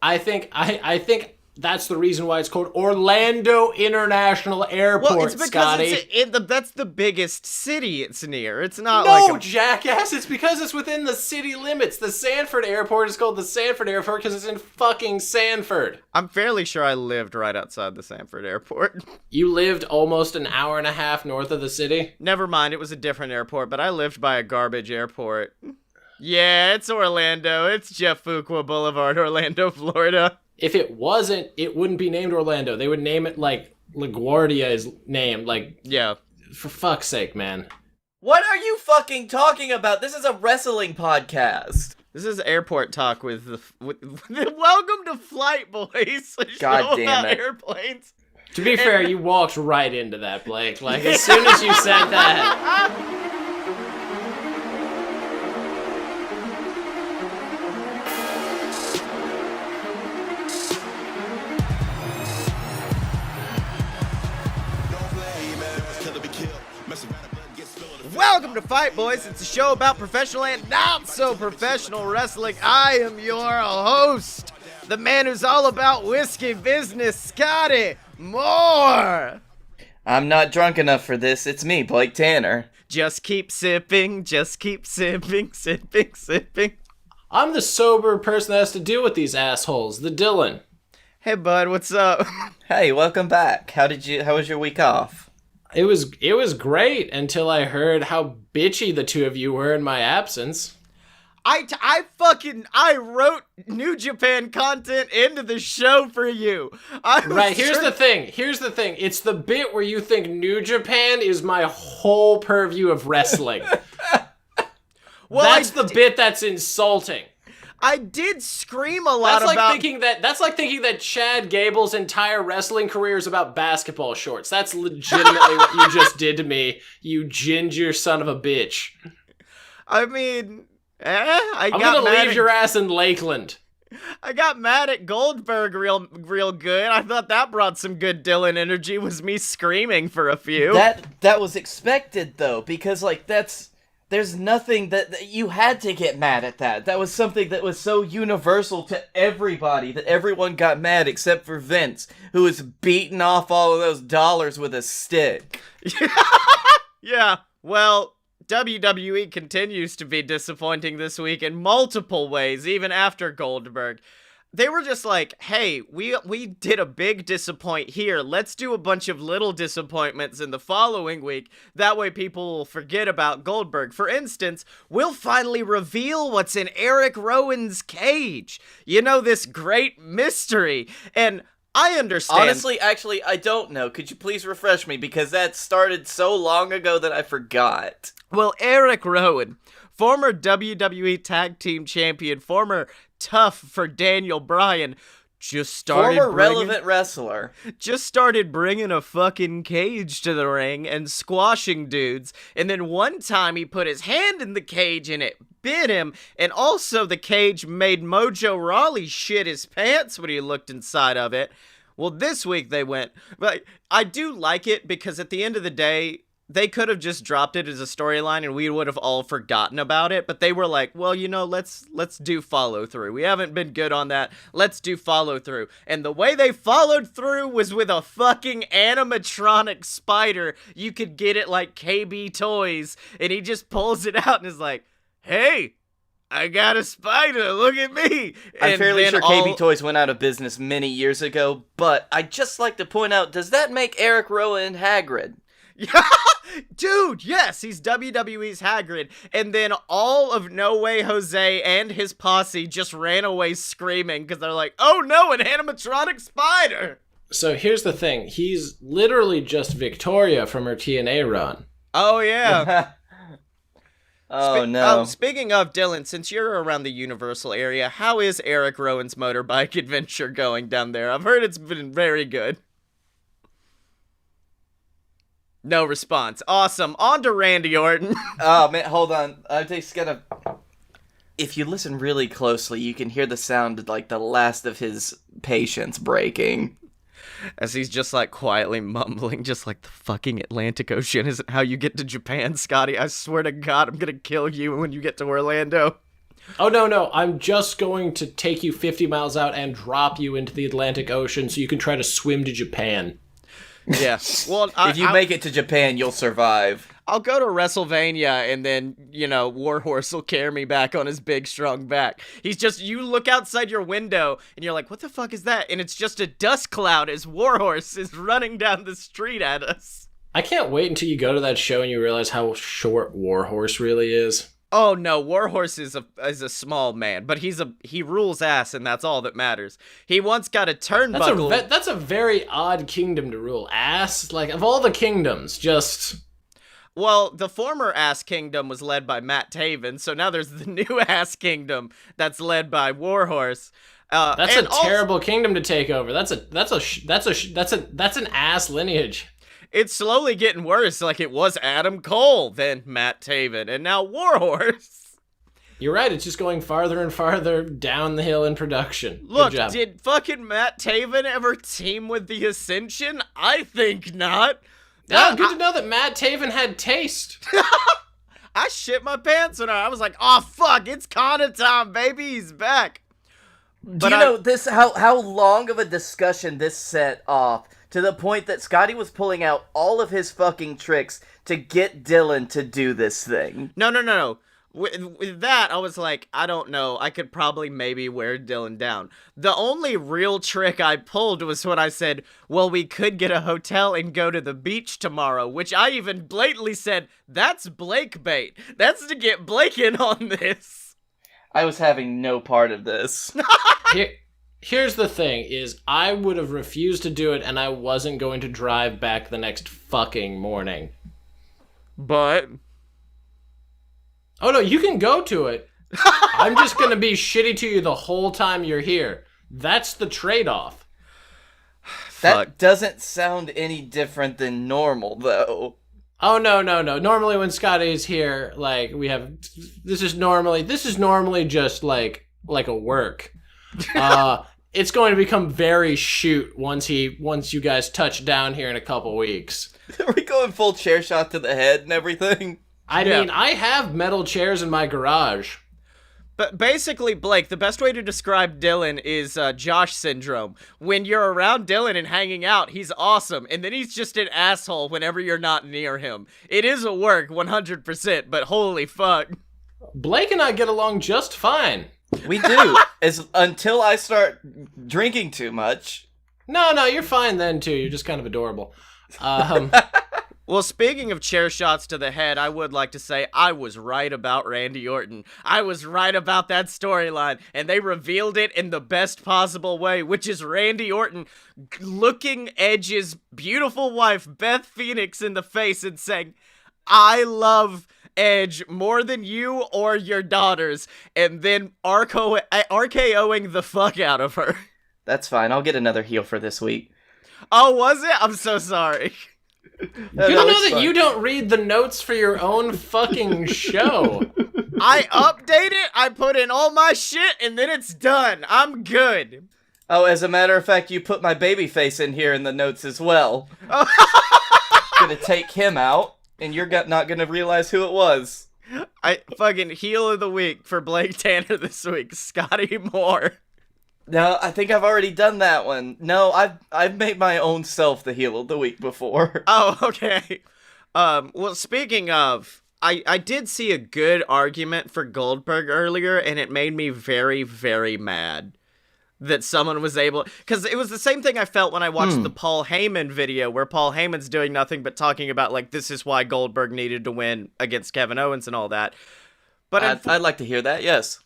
I think that's the reason why it's called Orlando International Airport, Well, it's because Scotty. that's the biggest city it's near. It's not No, jackass, it's because it's within the city limits. The Sanford Airport is called the Sanford Airport because it's in fucking Sanford. I'm fairly sure I lived right outside the Sanford Airport. You lived almost an hour and a half north of the city? Never mind, it was a different airport, but I lived by a garbage airport. Yeah, it's Orlando. It's Jeff Fuqua Boulevard, Orlando, Florida. If it wasn't, it wouldn't be named Orlando. They would name it like LaGuardia is named. Like, yeah. For fuck's sake, man. What are you fucking talking about? This is a wrestling podcast. This is airport talk with welcome to Flight Boys. God damn it. Airplanes. To be fair, you walked right into that, Blake. Like, as soon as you said that. Welcome to Fight Boys. It's a show about professional and not so professional wrestling. I am your host, the man who's all about whiskey business, Scottye Moore. I'm not drunk enough for this. It's me, Blake Tanner. Just keep sipping, sipping. I'm the sober person that has to deal with these assholes, the Dylan. Hey, bud, what's up? Hey, welcome back. How was your week off? It was great until I heard how bitchy the two of you were in my absence. I wrote New Japan content into the show for you. Here's the thing. It's the bit where you think New Japan is my whole purview of wrestling. Well, that's the bit that's insulting. I did scream a lot about... That's like thinking that Chad Gable's entire wrestling career is about basketball shorts. That's legitimately what you just did to me, you ginger son of a bitch. I mean, I'm gonna leave your ass in Lakeland. I got mad at Goldberg real good. I thought that brought some good Dylan energy, was me screaming for a few. That was expected, though, because, like, there's nothing that you had to get mad at that. That was something that was so universal to everybody that everyone got mad except for Vince, who was beating off all of those dollars with a stick. Yeah, well, WWE continues to be disappointing this week in multiple ways, even after Goldberg. They were just like, hey, we did a big disappoint here. Let's do a bunch of little disappointments in the following week. That way people will forget about Goldberg. For instance, we'll finally reveal what's in Eric Rowan's cage. You know, this great mystery. And I understand. Honestly, actually, I don't know. Could you please refresh me? Because that started so long ago that I forgot. Well, Eric Rowan, former WWE Tag Team Champion, former tough for Daniel Bryan, relevant wrestler, just started bringing a fucking cage to the ring and squashing dudes. And then one time he put his hand in the cage and it bit him. And also the cage made Mojo Rawley shit his pants when he looked inside of it. Well, this week they went, but I do like it because at the end of the day, they could have just dropped it as a storyline and we would have all forgotten about it, but they were like, well, you know, let's do follow through. We haven't been good on that. Let's do follow through. And the way they followed through was with a fucking animatronic spider. You could get it like KB Toys, and he just pulls it out and is like, hey, I got a spider, look at me. I'm fairly sure KB Toys went out of business many years ago, but I'd just like to point out, does that make Eric Rowan Hagrid? Yeah, dude, yes, he's WWE's Hagrid. And then all of No Way Jose and his posse just ran away screaming because they're like, oh no, an animatronic spider. So here's the thing. He's literally just Victoria from her TNA run. Oh, yeah. No. Speaking of, Dylan, since you're around the Universal area, how is Eric Rowan's motorbike adventure going down there? I've heard it's been very good. No response. Awesome. On to Randy Orton. Oh, man, hold on. I just gotta... If you listen really closely, you can hear the sound like the last of his patience breaking. As he's just, like, quietly mumbling, just like, the fucking Atlantic Ocean isn't how you get to Japan, Scotty. I swear to God, I'm gonna kill you when you get to Orlando. Oh, no, I'm just going to take you 50 miles out and drop you into the Atlantic Ocean so you can try to swim to Japan. Yeah. Well, if you make it to Japan, you'll survive. I'll go to WrestleMania and then, Warhorse will carry me back on his big, strong back. You look outside your window and you're like, what the fuck is that? And it's just a dust cloud as Warhorse is running down the street at us. I can't wait until you go to that show and you realize how short Warhorse really is. Oh no, Warhorse is a small man, but he rules ass, and that's all that matters. He once got a turnbuckle. That's a very odd kingdom to rule. Ass, like of all the kingdoms, just. Well, the former ass kingdom was led by Matt Taven, so now there's the new ass kingdom that's led by Warhorse. That's a terrible kingdom to take over. That's an ass lineage. It's slowly getting worse, like it was Adam Cole, then Matt Taven, and now Warhorse. You're right, it's just going farther and farther down the hill in production. Look, did fucking Matt Taven ever team with the Ascension? I think not. No, good to know that Matt Taven had taste. I shit my pants when I was like, oh fuck, it's Kana time, baby, he's back. Do you know this? How long of a discussion this set off? To the point that Scottye was pulling out all of his fucking tricks to get Dylan to do this thing. No. With that, I was like, I don't know. I could probably maybe wear Dylan down. The only real trick I pulled was when I said, well, we could get a hotel and go to the beach tomorrow, which I even blatantly said, that's Blake bait. That's to get Blake in on this. I was having no part of this. Here's the thing, is I would have refused to do it and I wasn't going to drive back the next fucking morning. But... Oh no, you can go to it. I'm just going to be shitty to you the whole time you're here. That's the trade-off. That doesn't sound any different than normal, though. Oh, no. Normally when Scottye is here, like, this is normally just like a work. It's going to become very shoot once you guys touch down here in a couple weeks. Are we going full chair shot to the head and everything? I mean, I have metal chairs in my garage. But basically, Blake, the best way to describe Dylan is Josh syndrome. When you're around Dylan and hanging out, he's awesome, and then he's just an asshole whenever you're not near him. It is a work, 100%, but holy fuck. Blake and I get along just fine. We do, until I start drinking too much. No, you're fine then, too. You're just kind of adorable. Well, speaking of chair shots to the head, I would like to say I was right about Randy Orton. I was right about that storyline, and they revealed it in the best possible way, which is Randy Orton looking Edge's beautiful wife, Beth Phoenix, in the face and saying, I love Edge more than you or your daughters, and then RKOing the fuck out of her. That's fine. I'll get another heel for this week. Oh, was it? I'm so sorry. Good to know that you don't read the notes for your own fucking show. I update it, I put in all my shit, and then it's done. I'm good. Oh, as a matter of fact, you put my baby face in here in the notes as well. Gonna take him out, and you're not gonna realize who it was. I fucking heel of the week for Blake Tanner this week, Scottye Moore. No, I think I've already done that one. No, I've made my own self the heel of the week before. Oh, okay. Well, speaking of, I did see a good argument for Goldberg earlier, and it made me very, very mad that someone was able... Because it was the same thing I felt when I watched the Paul Heyman video, where Paul Heyman's doing nothing but talking about, like, this is why Goldberg needed to win against Kevin Owens and all that. But I'd like to hear that, yes.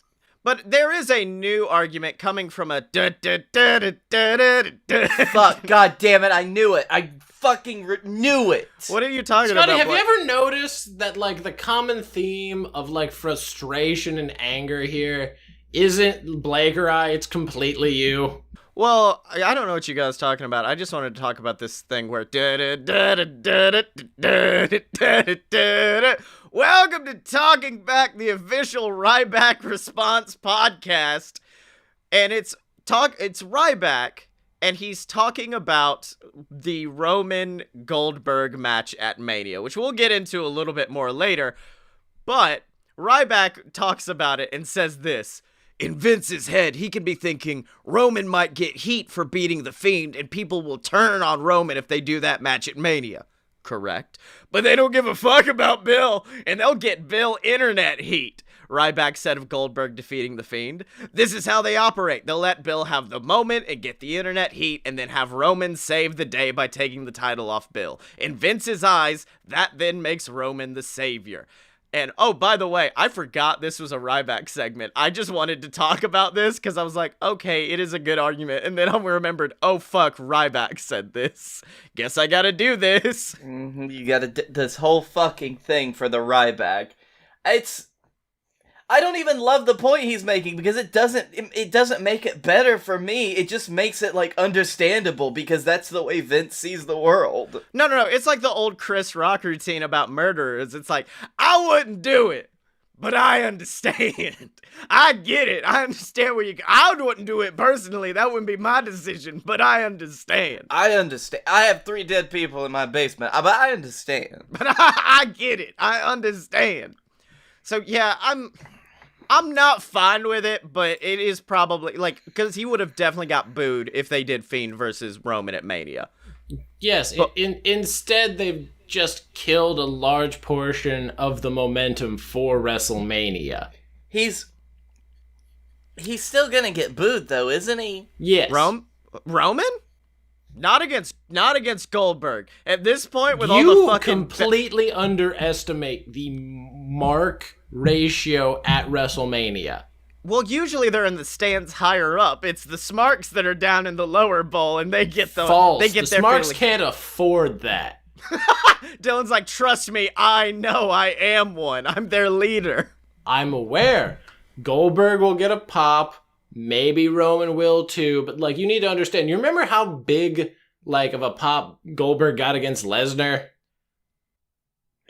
But there is a new argument coming from a Fuck, god damn it, I knew it. I fucking knew it. What are you talking Scottye, about? have you ever noticed that, like, the common theme of, like, frustration and anger here isn't Blake or I, it's completely you? Well, I don't know what you guys are talking about. I just wanted to talk about this thing where welcome to Talking Back, the official Ryback response podcast. And it's Ryback, and he's talking about the Roman Goldberg match at Mania, which we'll get into a little bit more later. But Ryback talks about it and says this. In Vince's head, he can be thinking Roman might get heat for beating the Fiend and people will turn on Roman if they do that match at Mania. Correct. But they don't give a fuck about Bill, and they'll get Bill internet heat. Ryback said of Goldberg defeating the Fiend. This is how they operate. They'll let Bill have the moment and get the internet heat and then have Roman save the day by taking the title off Bill. In Vince's eyes, that then makes Roman the savior. And, oh, by the way, I forgot this was a Ryback segment. I just wanted to talk about this because I was like, okay, it is a good argument. And then I remembered, oh, fuck, Ryback said this. Guess I gotta do this. Mm-hmm. You gotta this whole fucking thing for the Ryback. I don't even love the point he's making because it doesn't make it better for me. It just makes it like understandable because that's the way Vince sees the world. No. It's like the old Chris Rock routine about murderers. It's like, I wouldn't do it, but I understand. I get it. I understand where I wouldn't do it personally. That wouldn't be my decision, but I understand. I understand. I have 3 dead people in my basement, but I understand. But I get it. I understand. So yeah, I'm not fine with it, but it is probably, like, because he would have definitely got booed if they did Fiend versus Roman at Mania. Yes, but instead they've just killed a large portion of the momentum for WrestleMania. He's still gonna get booed, though, isn't he? Yes. Roman? Not against Goldberg. At this point, with all the fucking... You completely underestimate the mark ratio at WrestleMania. Well, usually they're in the stands higher up. It's the Smarks that are down in the lower bowl, and they get the... False. They get the Smarks can't afford that. Dylan's like, trust me, I know I am one. I'm their leader. I'm aware. Goldberg will get a pop. Maybe Roman will too, but like you need to understand. You remember how big like of a pop Goldberg got against Lesnar?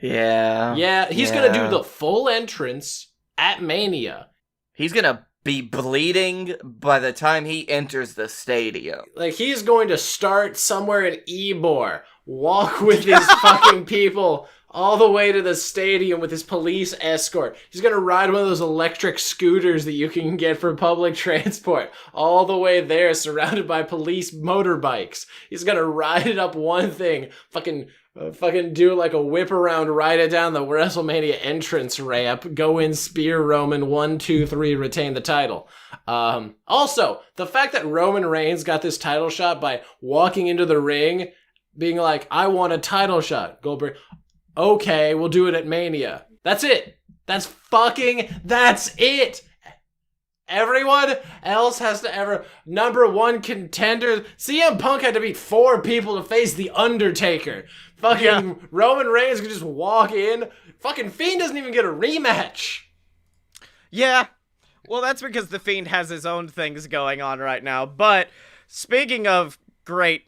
Yeah. Yeah, he's gonna do the full entrance at Mania. He's gonna be bleeding by the time he enters the stadium. Like he's going to start somewhere in Ybor, walk with his fucking people all the way to the stadium with his police escort. He's gonna ride one of those electric scooters that you can get for public transport all the way there, surrounded by police motorbikes. He's gonna ride it up one thing, fucking do like a whip around, ride it down the WrestleMania entrance ramp, go in, spear Roman, 1, 2, 3, retain the title. Also, the fact that Roman Reigns got this title shot by walking into the ring, being like, I want a title shot, Goldberg. Okay, we'll do it at Mania. That's it. That's it. Everyone else has to ever number 1 contender. CM Punk had to beat 4 people to face The Undertaker. Fucking Roman Reigns could just walk in. Fucking Fiend doesn't even get a rematch. Yeah. Well, that's because the Fiend has his own things going on right now. But speaking of great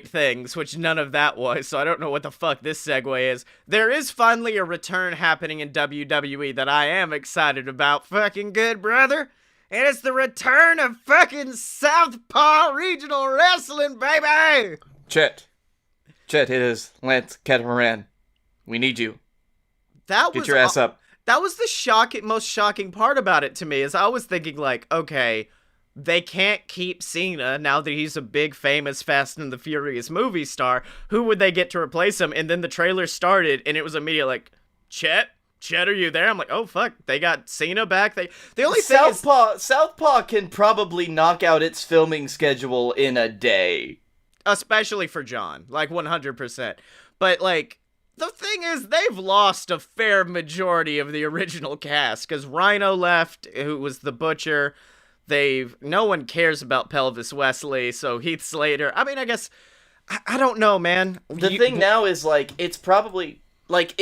things, which none of that was, so I don't know what the fuck this segue is. There is finally a return happening in WWE that I am excited about. Fucking good, brother. And it's the return of fucking Southpaw Regional Wrestling, baby! Chet, it is Lance Catamaran. We need you. Get your ass up. That was the most shocking part about it to me, is I was thinking like, okay, they can't keep Cena now that he's a big, famous Fast and the Furious movie star. Who would they get to replace him? And then the trailer started, and it was immediately like, Chet, are you there? I'm like, oh fuck, they got Cena back. The only thing is, Southpaw can probably knock out its filming schedule in a day, especially for John, like 100%. But like, the thing is, they've lost a fair majority of the original cast because Rhino left, who was the Butcher. No one cares about Pelvis Wesley, so Heath Slater. I mean, I guess, I don't know, man. The thing now is, like, it's probably, like,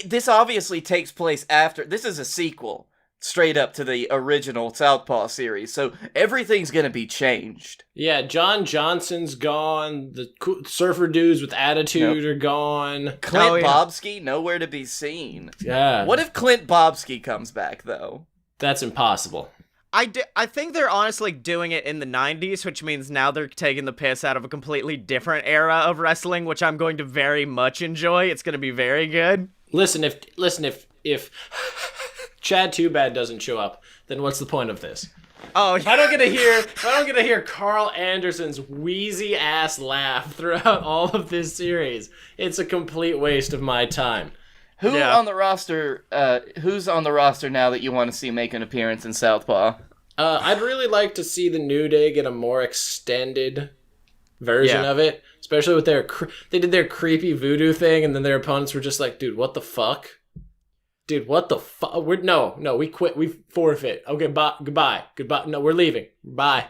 this obviously takes place after, this is a sequel, straight up to the original Southpaw series, so everything's gonna be changed. Yeah, John Johnson's gone, the surfer dudes with attitude are gone. Clint Bobsky, nowhere to be seen. Yeah. What if Clint Bobsky comes back, though? That's impossible. I think they're honestly doing it in the 90s, which means now they're taking the piss out of a completely different era of wrestling, which I'm going to very much enjoy. It's going to be very good. Listen, if Chad Too Bad doesn't show up, then what's the point of this? Oh, If I don't get to hear Carl Anderson's wheezy ass laugh throughout all of this series, it's a complete waste of my time. Who's on the roster now that you want to see make an appearance in Southpaw? I'd really like to see the New Day get a more extended version of it, especially with they did their creepy voodoo thing, and then their opponents were just like, dude, what the fuck? Dude, what the fuck? No, we quit. We forfeit. Okay, goodbye. No, we're leaving. Bye.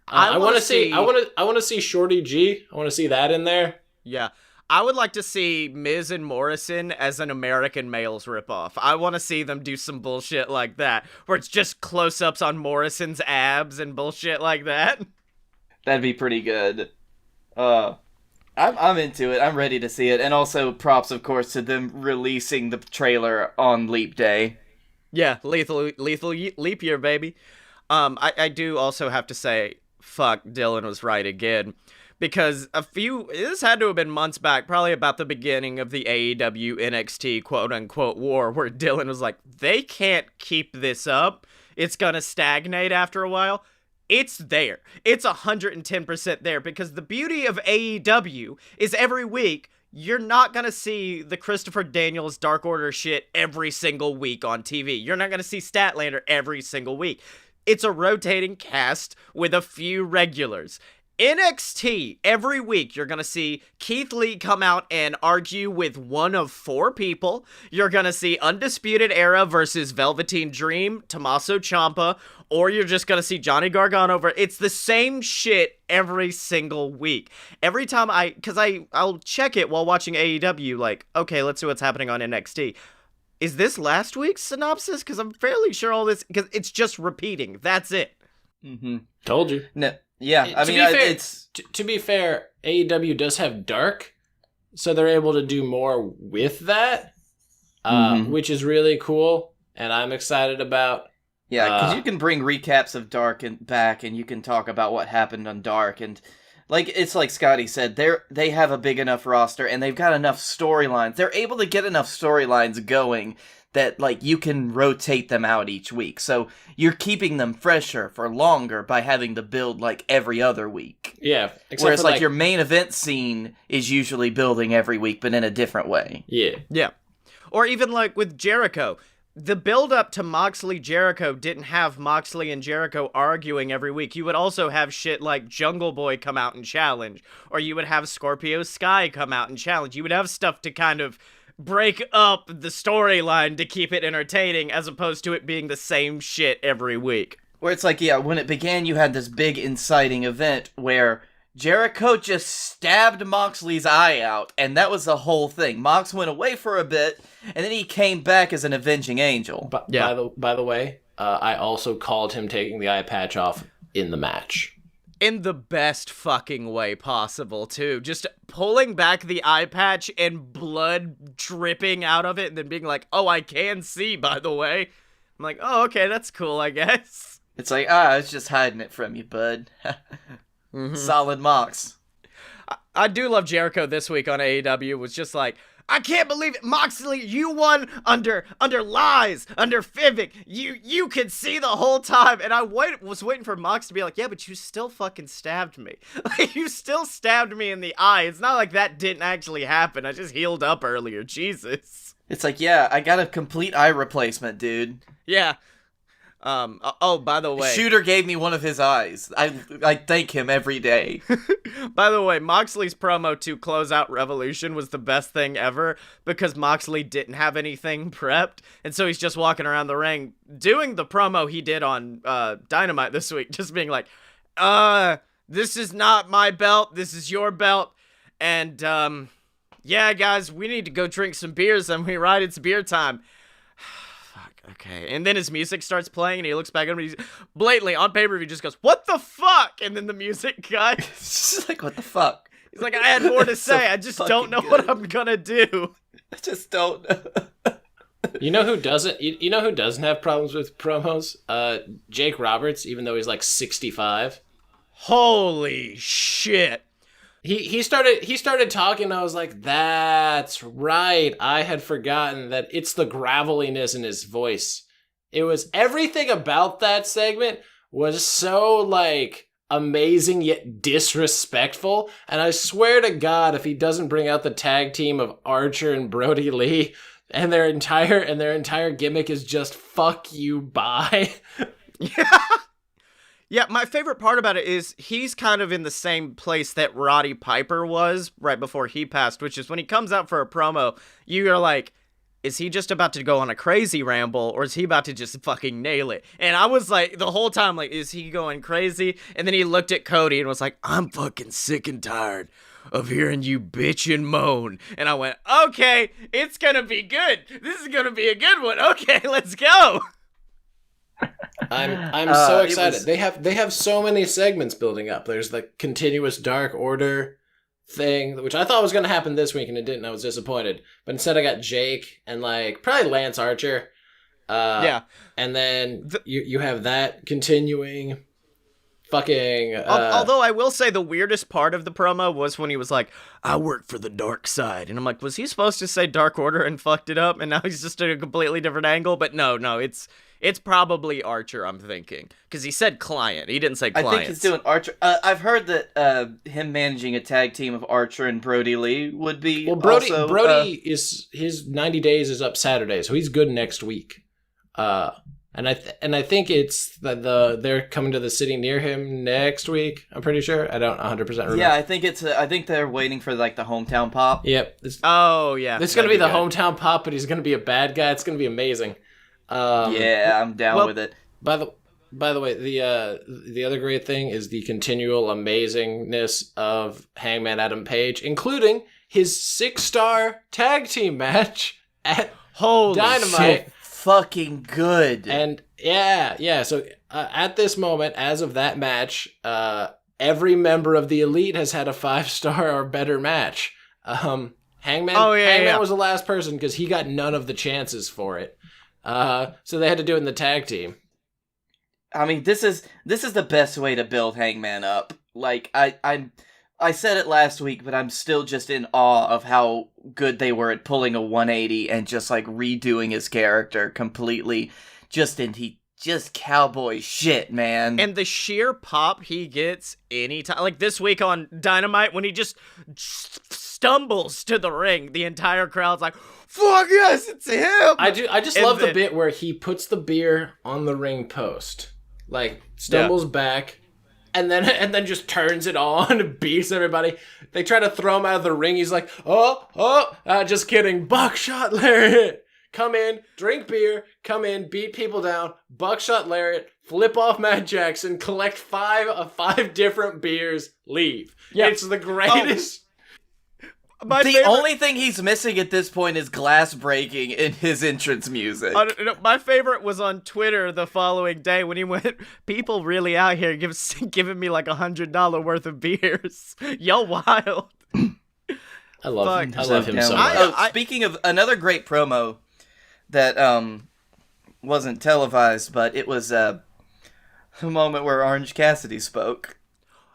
I want to see. I want to see Shorty G. I want to see that in there. Yeah. I would like to see Miz and Morrison as an American Males ripoff. I want to see them do some bullshit like that, where it's just close-ups on Morrison's abs and bullshit like that. That'd be pretty good. I'm into it. I'm ready to see it. And also props, of course, to them releasing the trailer on Leap Day. Yeah, lethal leap year, baby. I do also have to say, fuck, Dylan was right again. Because this had to have been months back, probably about the beginning of the AEW NXT quote-unquote war, where Dylan was like, they can't keep this up. It's gonna stagnate after a while. It's there. It's 110% there, because the beauty of AEW is every week, you're not gonna see the Christopher Daniels Dark Order shit every single week on TV. You're not gonna see Statlander every single week. It's a rotating cast with a few regulars. NXT, every week, you're going to see Keith Lee come out and argue with one of 4 people. You're going to see Undisputed Era versus Velveteen Dream, Tommaso Ciampa, or you're just going to see Johnny Gargano. It's the same shit every single week. Every time I'll check it while watching AEW, like, okay, let's see what's happening on NXT. Is this last week's synopsis? Because I'm fairly sure all this, because it's just repeating. That's it. Mm-hmm. Told you. No. Yeah, I mean, it's... To be fair, AEW does have Dark, so they're able to do more with that, which is really cool, and I'm excited about. Yeah, because you can bring recaps of Dark back, and you can talk about what happened on Dark, and it's like Scottye said, they have a big enough roster, and they've got enough storylines. They're able to get enough storylines going that, you can rotate them out each week. So you're keeping them fresher for longer by having to build, every other week. Yeah. Whereas, your main event scene is usually building every week, but in a different way. Yeah. Yeah. Or even, with Jericho. The build-up to Moxley-Jericho didn't have Moxley and Jericho arguing every week. You would also have shit like Jungle Boy come out and challenge. Or you would have Scorpio Sky come out and challenge. You would have stuff to kind of break up the storyline to keep it entertaining, as opposed to it being the same shit every week. Where it's when it began, you had this big inciting event where Jericho just stabbed Moxley's eye out, and that was the whole thing. Mox went away for a bit, and then he came back as an avenging angel. By the way, I also called him taking the eye patch off in the match. In the best fucking way possible, too. Just pulling back the eye patch and blood dripping out of it and then being like, oh, I can see, by the way. I'm like, oh, okay, that's cool, I guess. It's like, I was just hiding it from you, bud. Solid Mox. I do love Jericho this week on AEW. Was just like, I can't believe it, Moxley, you won under lies, under fibbing. You could see the whole time, and I was waiting for Mox to be like, yeah, but you still fucking stabbed me. You still stabbed me in the eye. It's not like that didn't actually happen. I just healed up earlier. Jesus. It's like, yeah, I got a complete eye replacement, dude. Yeah. By the way, Shooter gave me one of his eyes. I thank him every day. By the way, Moxley's promo to close out Revolution was the best thing ever, because Moxley didn't have anything prepped, and so he's just walking around the ring doing the promo he did on Dynamite this week, just being like, this is not my belt, this is your belt, and yeah, guys, we need to go drink some beers, and we ride, it's beer time. Okay, and then his music starts playing, and he looks back at him, and he's blatantly, on pay-per-view, just goes, what the fuck? And then the music cuts. It's just like, what the fuck? He's like, I had more to say, I just don't know what I'm gonna do. I just don't know. You know who doesn't? You know who doesn't have problems with promos? Jake Roberts, even though he's 65. Holy shit. He started talking, and I was like, that's right. I had forgotten that it's the graveliness in his voice It was everything about that segment was so like amazing yet disrespectful. And I swear to God, if he doesn't bring out the tag team of Archer and Brody Lee, and their entire gimmick is just fuck you, bye. Yeah. Yeah, my favorite part about it is he's kind of in the same place that Roddy Piper was right before he passed, which is when he comes out for a promo, you're like, is he just about to go on a crazy ramble, or is he about to just fucking nail it? And I was like, the whole time, like, is he going crazy? And then he looked at Cody and was like, I'm fucking sick and tired of hearing you bitch and moan. And I went, okay, it's gonna be good. This is gonna be a good one. Okay, let's go. I'm so excited. They have so many segments building up. There's the continuous Dark Order thing, which I thought was going to happen this week, and it didn't. I was disappointed. But instead, I got Jake and like probably Lance Archer. Yeah, and then you have that continuing. Fucking. Although I will say the weirdest part of the promo was when he was like, I work for the dark side. And I'm like, was he supposed to say Dark Order and fucked it up? And now he's just at a completely different angle. But no, it's probably Archer, I'm thinking. Because he said client. He didn't say client. I think he's doing Archer. I've heard that him managing a tag team of Archer and Brody Lee would be Brody is his 90 days is up Saturday, so he's good next week. And I think it's they're coming to the city near him next week. I'm pretty sure. I don't 100% remember. Yeah, I think they're waiting for like the hometown pop. Yep. Oh yeah. This is gonna be the hometown pop, but he's gonna be a bad guy. It's gonna be amazing. Yeah, I'm down with it. By the way, the other great thing is the continual amazingness of Hangman Adam Page, including his 6-star tag team match at Dynamite. So fucking good. And yeah. So at this moment, as of that match, every member of the Elite has had a 5-star or better match. Hangman was the last person because he got none of the chances for it. So they had to do it in the tag team. I mean, this is the best way to build Hangman up. Like I said it last week, but I'm still just in awe of how good they were at pulling a 180 and just like redoing his character completely. Just cowboy shit, man. And the sheer pop he gets anytime, like this week on Dynamite, when he just stumbles to the ring, the entire crowd's like, fuck yes, it's him! I just love the bit where he puts the beer on the ring post, like stumbles back, and then just turns it on and beats everybody. They try to throw him out of the ring. He's like, just kidding. Buckshot lariat. Come in, drink beer, come in, beat people down, buckshot lariat, flip off Matt Jackson, collect five different beers, leave. Yeah. It's the greatest. The only thing he's missing at this point is glass breaking in his entrance music. My favorite was on Twitter the following day when he went, people really out here giving me like $100 worth of beers. Y'all wild. I love him so much. Speaking of another great promo that wasn't televised, but it was a moment where Orange Cassidy spoke.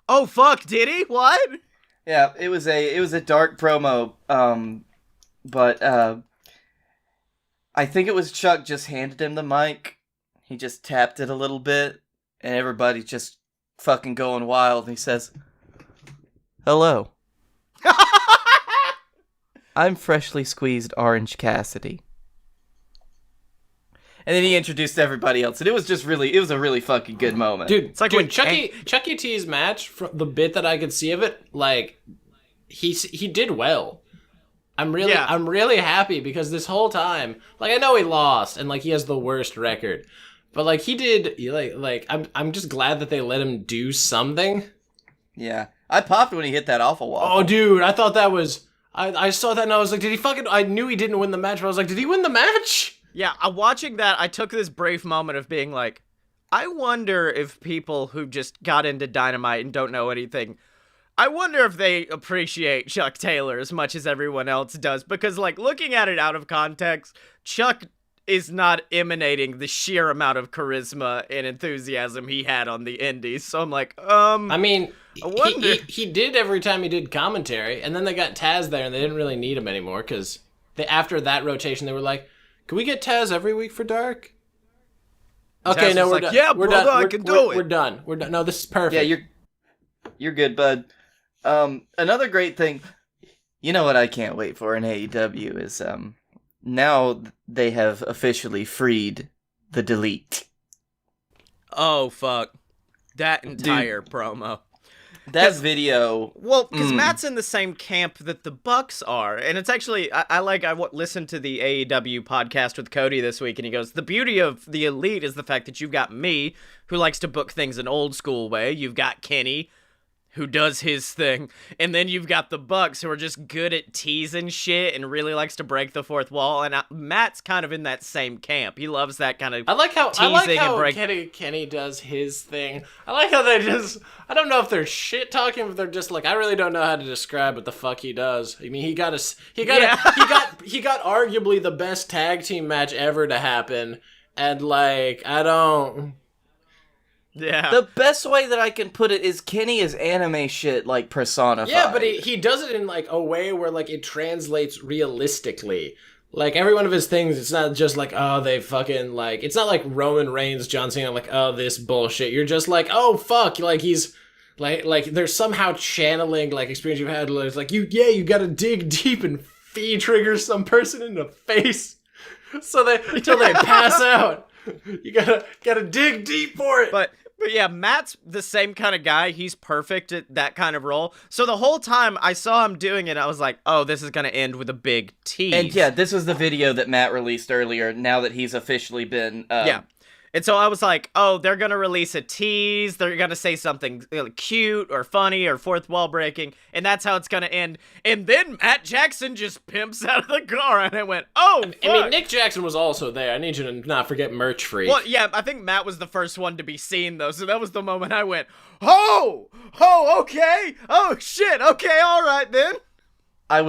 Oh fuck, did he? What? Yeah, it was a dark promo, but I think it was Chuck just handed him the mic. He just tapped it a little bit, and everybody's just fucking going wild. And he says, "Hello, I'm freshly squeezed Orange Cassidy." And then he introduced everybody else, and it was a really fucking good moment. Dude, it's like when Chucky T's match, from the bit that I could see of it, like he did well. I'm really happy because this whole time, like I know he lost and like he has the worst record, but like he did, like I'm just glad that they let him do something. Yeah, I popped when he hit that awful wall. Oh, dude, I thought that was I saw that and I was like, did he fucking? I knew he didn't win the match, but I was like, did he win the match? Yeah, watching that, I took this brief moment of being like, I wonder if people who just got into Dynamite and don't know anything, I wonder if they appreciate Chuck Taylor as much as everyone else does. Because, like, looking at it out of context, Chuck is not emanating the sheer amount of charisma and enthusiasm he had on the indies. So I'm like, I mean, I wonder. He did every time he did commentary, and then they got Taz there, and they didn't really need him anymore, because after that rotation, they were like, can we get Taz every week for Dark? Okay, Taz no, was we're like, done. yeah, we're brother, done. I can do it. We're done. We're done. No, this is perfect. Yeah, you're good, bud. Another great thing, you know what I can't wait for in AEW is now they have officially freed the Delete. Oh, fuck. That entire promo. That video. Well, because Matt's in the same camp that the Bucks are, and it's actually I listened to the AEW podcast with Cody this week, and he goes, the beauty of the Elite is the fact that you've got me, who likes to book things an old school way. You've got Kenny, who does his thing, and then you've got the Bucks, who are just good at teasing shit and really likes to break the fourth wall. And Matt's kind of in that same camp. He loves that kind of I like how and Kenny does his thing. I like how they just. I don't know if they're shit talking, but they're just like, I really don't know how to describe what the fuck he does. I mean, he got arguably the best tag team match ever to happen, and like I don't. Yeah. The best way that I can put it is Kenny is anime shit like personified. Yeah, but he does it in like a way where like it translates realistically. Like every one of his things, it's not just like, oh, they fucking like, it's not like Roman Reigns, John Cena, like, oh, this bullshit. You're just like, oh, fuck. Like he's like they're somehow channeling like experience you've had. It's like you gotta dig deep and fee trigger some person in the face so until they pass out. You gotta dig deep for it. But yeah, Matt's the same kind of guy. He's perfect at that kind of role. So the whole time I saw him doing it, I was like, oh, this is going to end with a big tease. And yeah, this was the video that Matt released earlier, now that he's officially been... Yeah. And so I was like, oh, they're going to release a tease. They're going to say something cute or funny or fourth wall breaking. And that's how it's going to end. And then Matt Jackson just pimps out of the car. And I went, oh, fuck. I mean, Nick Jackson was also there. I need you to not forget Merch Freak. Well, yeah, I think Matt was the first one to be seen, though. So that was the moment I went, okay. Oh, shit. Okay, all right, then. I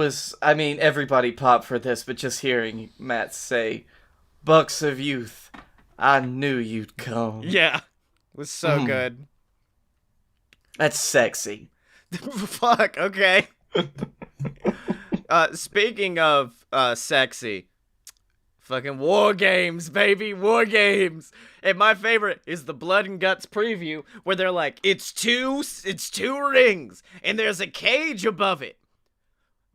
mean, everybody popped for this, but just hearing Matt say, Bucks of Youth, I knew you'd come. Yeah. It was so good. That's sexy. Fuck, okay. Speaking of sexy, fucking War Games, baby, War Games. And my favorite is the Blood and Guts preview where they're like, it's two rings and there's a cage above it.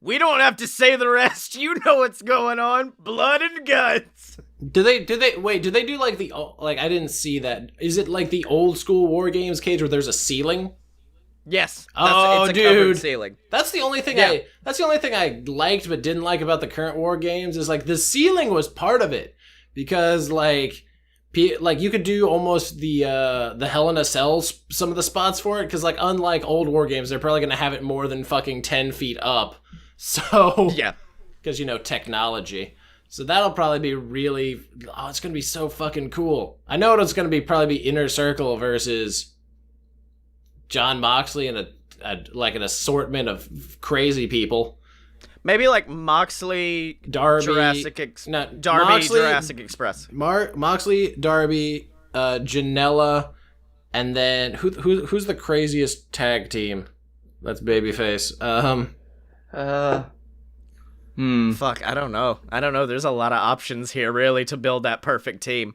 We don't have to say the rest. You know what's going on. Blood and guts. Do they do like I didn't see that. Is it like the old school War Games cage where there's a ceiling? Yes. Oh, it's a dude. covered ceiling. That's the only thing Yeah. I liked but didn't like about the current War Games is like the ceiling was part of it because like you could do almost the Hell in a Cell some of the spots for it because like unlike old War Games they're probably gonna have it more than fucking 10 feet up. So Yeah. Because technology. So that'll probably be really it's gonna be so fucking cool. I know it's gonna be probably be Inner Circle versus John Moxley and an assortment of crazy people. Maybe like Moxley, Darby, Jurassic Express. Moxley, Darby, Janela, and then who's the craziest tag team? That's babyface. Fuck, I don't know. There's a lot of options here, really, to build that perfect team.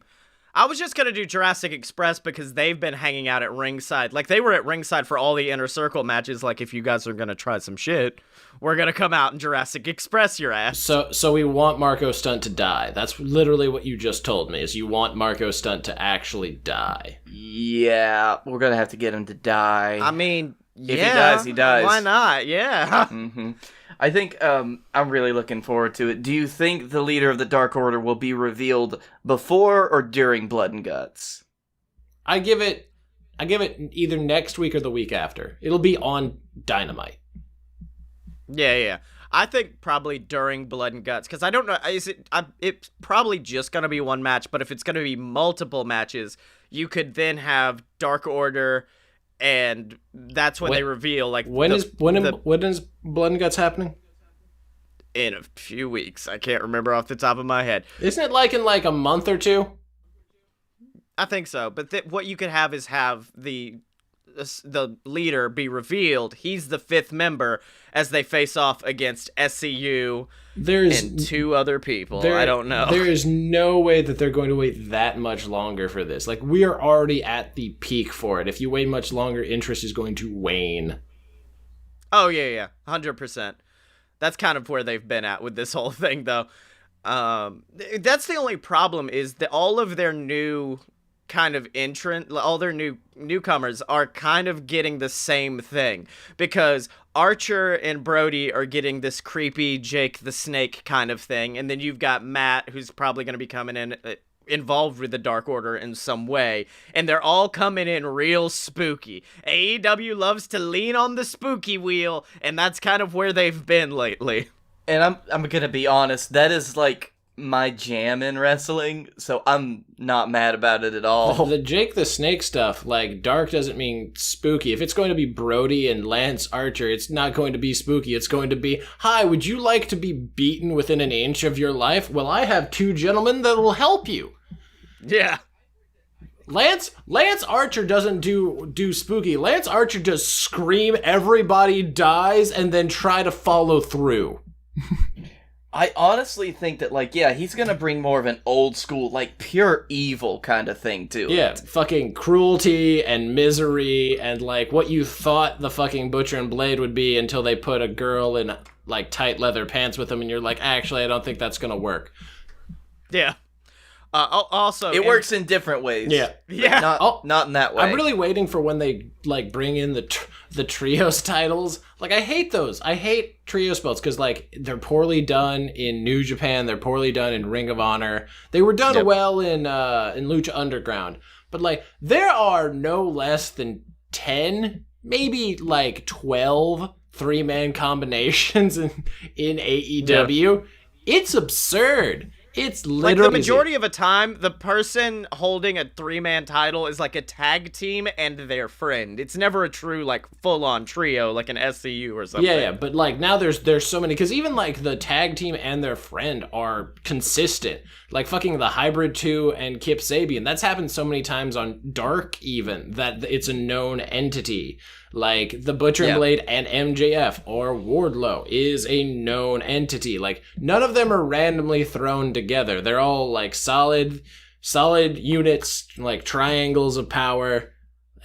I was just gonna do Jurassic Express because they've been hanging out at ringside. Like, they were at ringside for all the Inner Circle matches. Like, if you guys are gonna try some shit, we're gonna come out and Jurassic Express your ass. So we want Marco Stunt to die. That's literally what you just told me, is you want Marco Stunt to actually die. Yeah, we're gonna have to get him to die. I mean, if he dies, he dies. Why not? Yeah. Mm-hmm. I think I'm really looking forward to it. Do you think the leader of the Dark Order will be revealed before or during Blood and Guts? I give it either next week or the week after. It'll be on Dynamite. Yeah. I think probably during Blood and Guts, because I don't know, it's probably just going to be one match, but if it's going to be multiple matches, you could then have Dark Order, and that's when they reveal, like... When is Blood and Guts happening? In a few weeks. I can't remember off the top of my head. Isn't it like in like a month or two? I think so, but what you could have is have the the leader be revealed, he's the 5th member as they face off against SCU and 2 other people. I don't know. There is no way that they're going to wait that much longer for this. Like, we are already at the peak for it. If you wait much longer, interest is going to wane. Oh, yeah, 100%. That's kind of where they've been at with this whole thing, though. That's the only problem, is that all of their new kind of all their newcomers are kind of getting the same thing, because Archer and Brody are getting this creepy Jake the Snake kind of thing, and then you've got Matt, who's probably going to be coming involved with the Dark Order in some way, and they're all coming in real spooky. AEW loves to lean on the spooky wheel, and that's kind of where they've been lately. And I'm gonna be honest, that is like my jam in wrestling, so I'm not mad about it at all. The Jake the Snake stuff, like, dark doesn't mean spooky. If it's going to be Brody and Lance Archer, it's not going to be spooky. It's going to be, hi, would you like to be beaten within an inch of your life? Well, I have 2 gentlemen that will help you. Yeah. Lance Archer doesn't do spooky. Lance Archer does scream, everybody dies, and then try to follow through. I honestly think that, like, yeah, he's gonna bring more of an old school, like, pure evil kind of thing to it. Yeah, fucking cruelty and misery and, like, what you thought the fucking Butcher and Blade would be until they put a girl in, like, tight leather pants with them, and you're like, actually, I don't think that's gonna work. Yeah. Also, it works in different ways. Yeah. Not in that way. I'm really waiting for when they, like, bring in the trios titles. Like, I hate those. I hate trios belts because, like, they're poorly done in New Japan. They're poorly done in Ring of Honor. They were done well in Lucha Underground. But, like, there are no less than 10, maybe, like, 12 3-man combinations in AEW. Yeah. It's absurd. It's literally... Like, the majority of the time, the person holding a 3-man title is, like, a tag team and their friend. It's never a true, like, full-on trio, like an SCU or something. Yeah, but, like, now there's so many... Because even, like, the tag team and their friend are consistent. Like, fucking the Hybrid 2 and Kip Sabian. That's happened so many times on Dark, even, that it's a known entity. Like, the Butcher and Blade and MJF or Wardlow is a known entity. Like, none of them are randomly thrown together. They're all, like, solid units, like, triangles of power.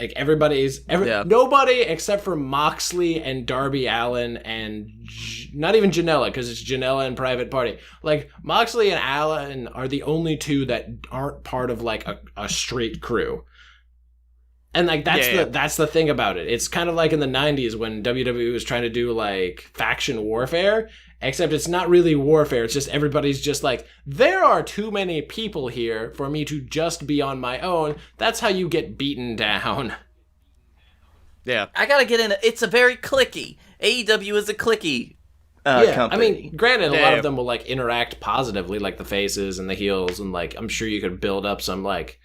Like, nobody except for Moxley and Darby Allin and not even Janela, because it's Janela and Private Party. Like, Moxley and Allin are the only 2 that aren't part of, like, a street crew. And, like, that's the thing about it. It's kind of like in the 90s when WWE was trying to do, like, faction warfare, except it's not really warfare. It's just everybody's just like, there are too many people here for me to just be on my own. That's how you get beaten down. Yeah. I gotta get in. It's a very clicky. AEW is a clicky company. I mean, granted, a lot of them will, like, interact positively, like the faces and the heels, and, like, I'm sure you could build up some, like...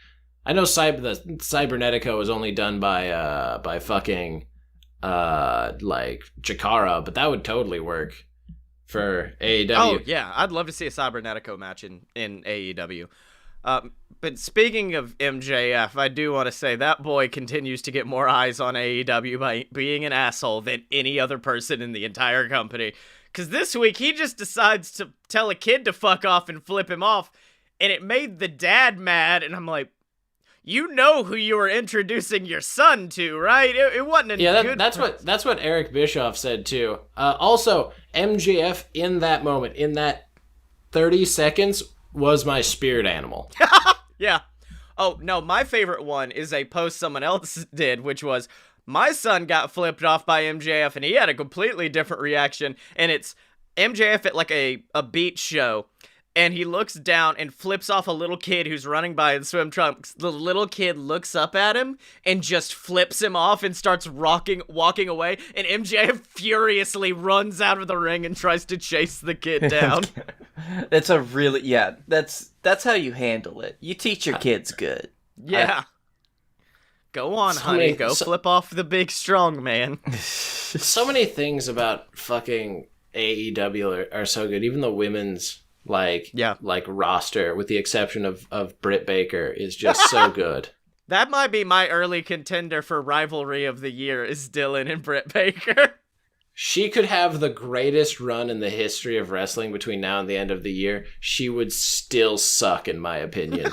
I know the Cybernetico is only done by fucking like Chikara, but that would totally work for AEW. Oh yeah, I'd love to see a Cybernetico match in AEW. But speaking of MJF, I do want to say that boy continues to get more eyes on AEW by being an asshole than any other person in the entire company. Because this week he just decides to tell a kid to fuck off and flip him off, and it made the dad mad. And I'm like, you know who you were introducing your son to, right? It wasn't a good... that's what Eric Bischoff said too. Also, MJF in that moment, in that 30 seconds, was my spirit animal. Yeah. Oh, no, my favorite one is a post someone else did, which was, my son got flipped off by MJF, and he had a completely different reaction, and it's MJF at, like, a beach show, and he looks down and flips off a little kid who's running by in swim trunks. The little kid looks up at him and just flips him off and starts walking away. And MJF furiously runs out of the ring and tries to chase the kid down. That's a really, that's how you handle it. You teach your kids good. Yeah. Go on, honey. Go flip off the big strong man. So many things about fucking AEW are so good. Even the women's like roster, with the exception of Britt Baker, is just so good. That might be my early contender for rivalry of the year is Dylan and Britt Baker. She could have the greatest run in the history of wrestling between now and the end of the year. She would still suck, in my opinion.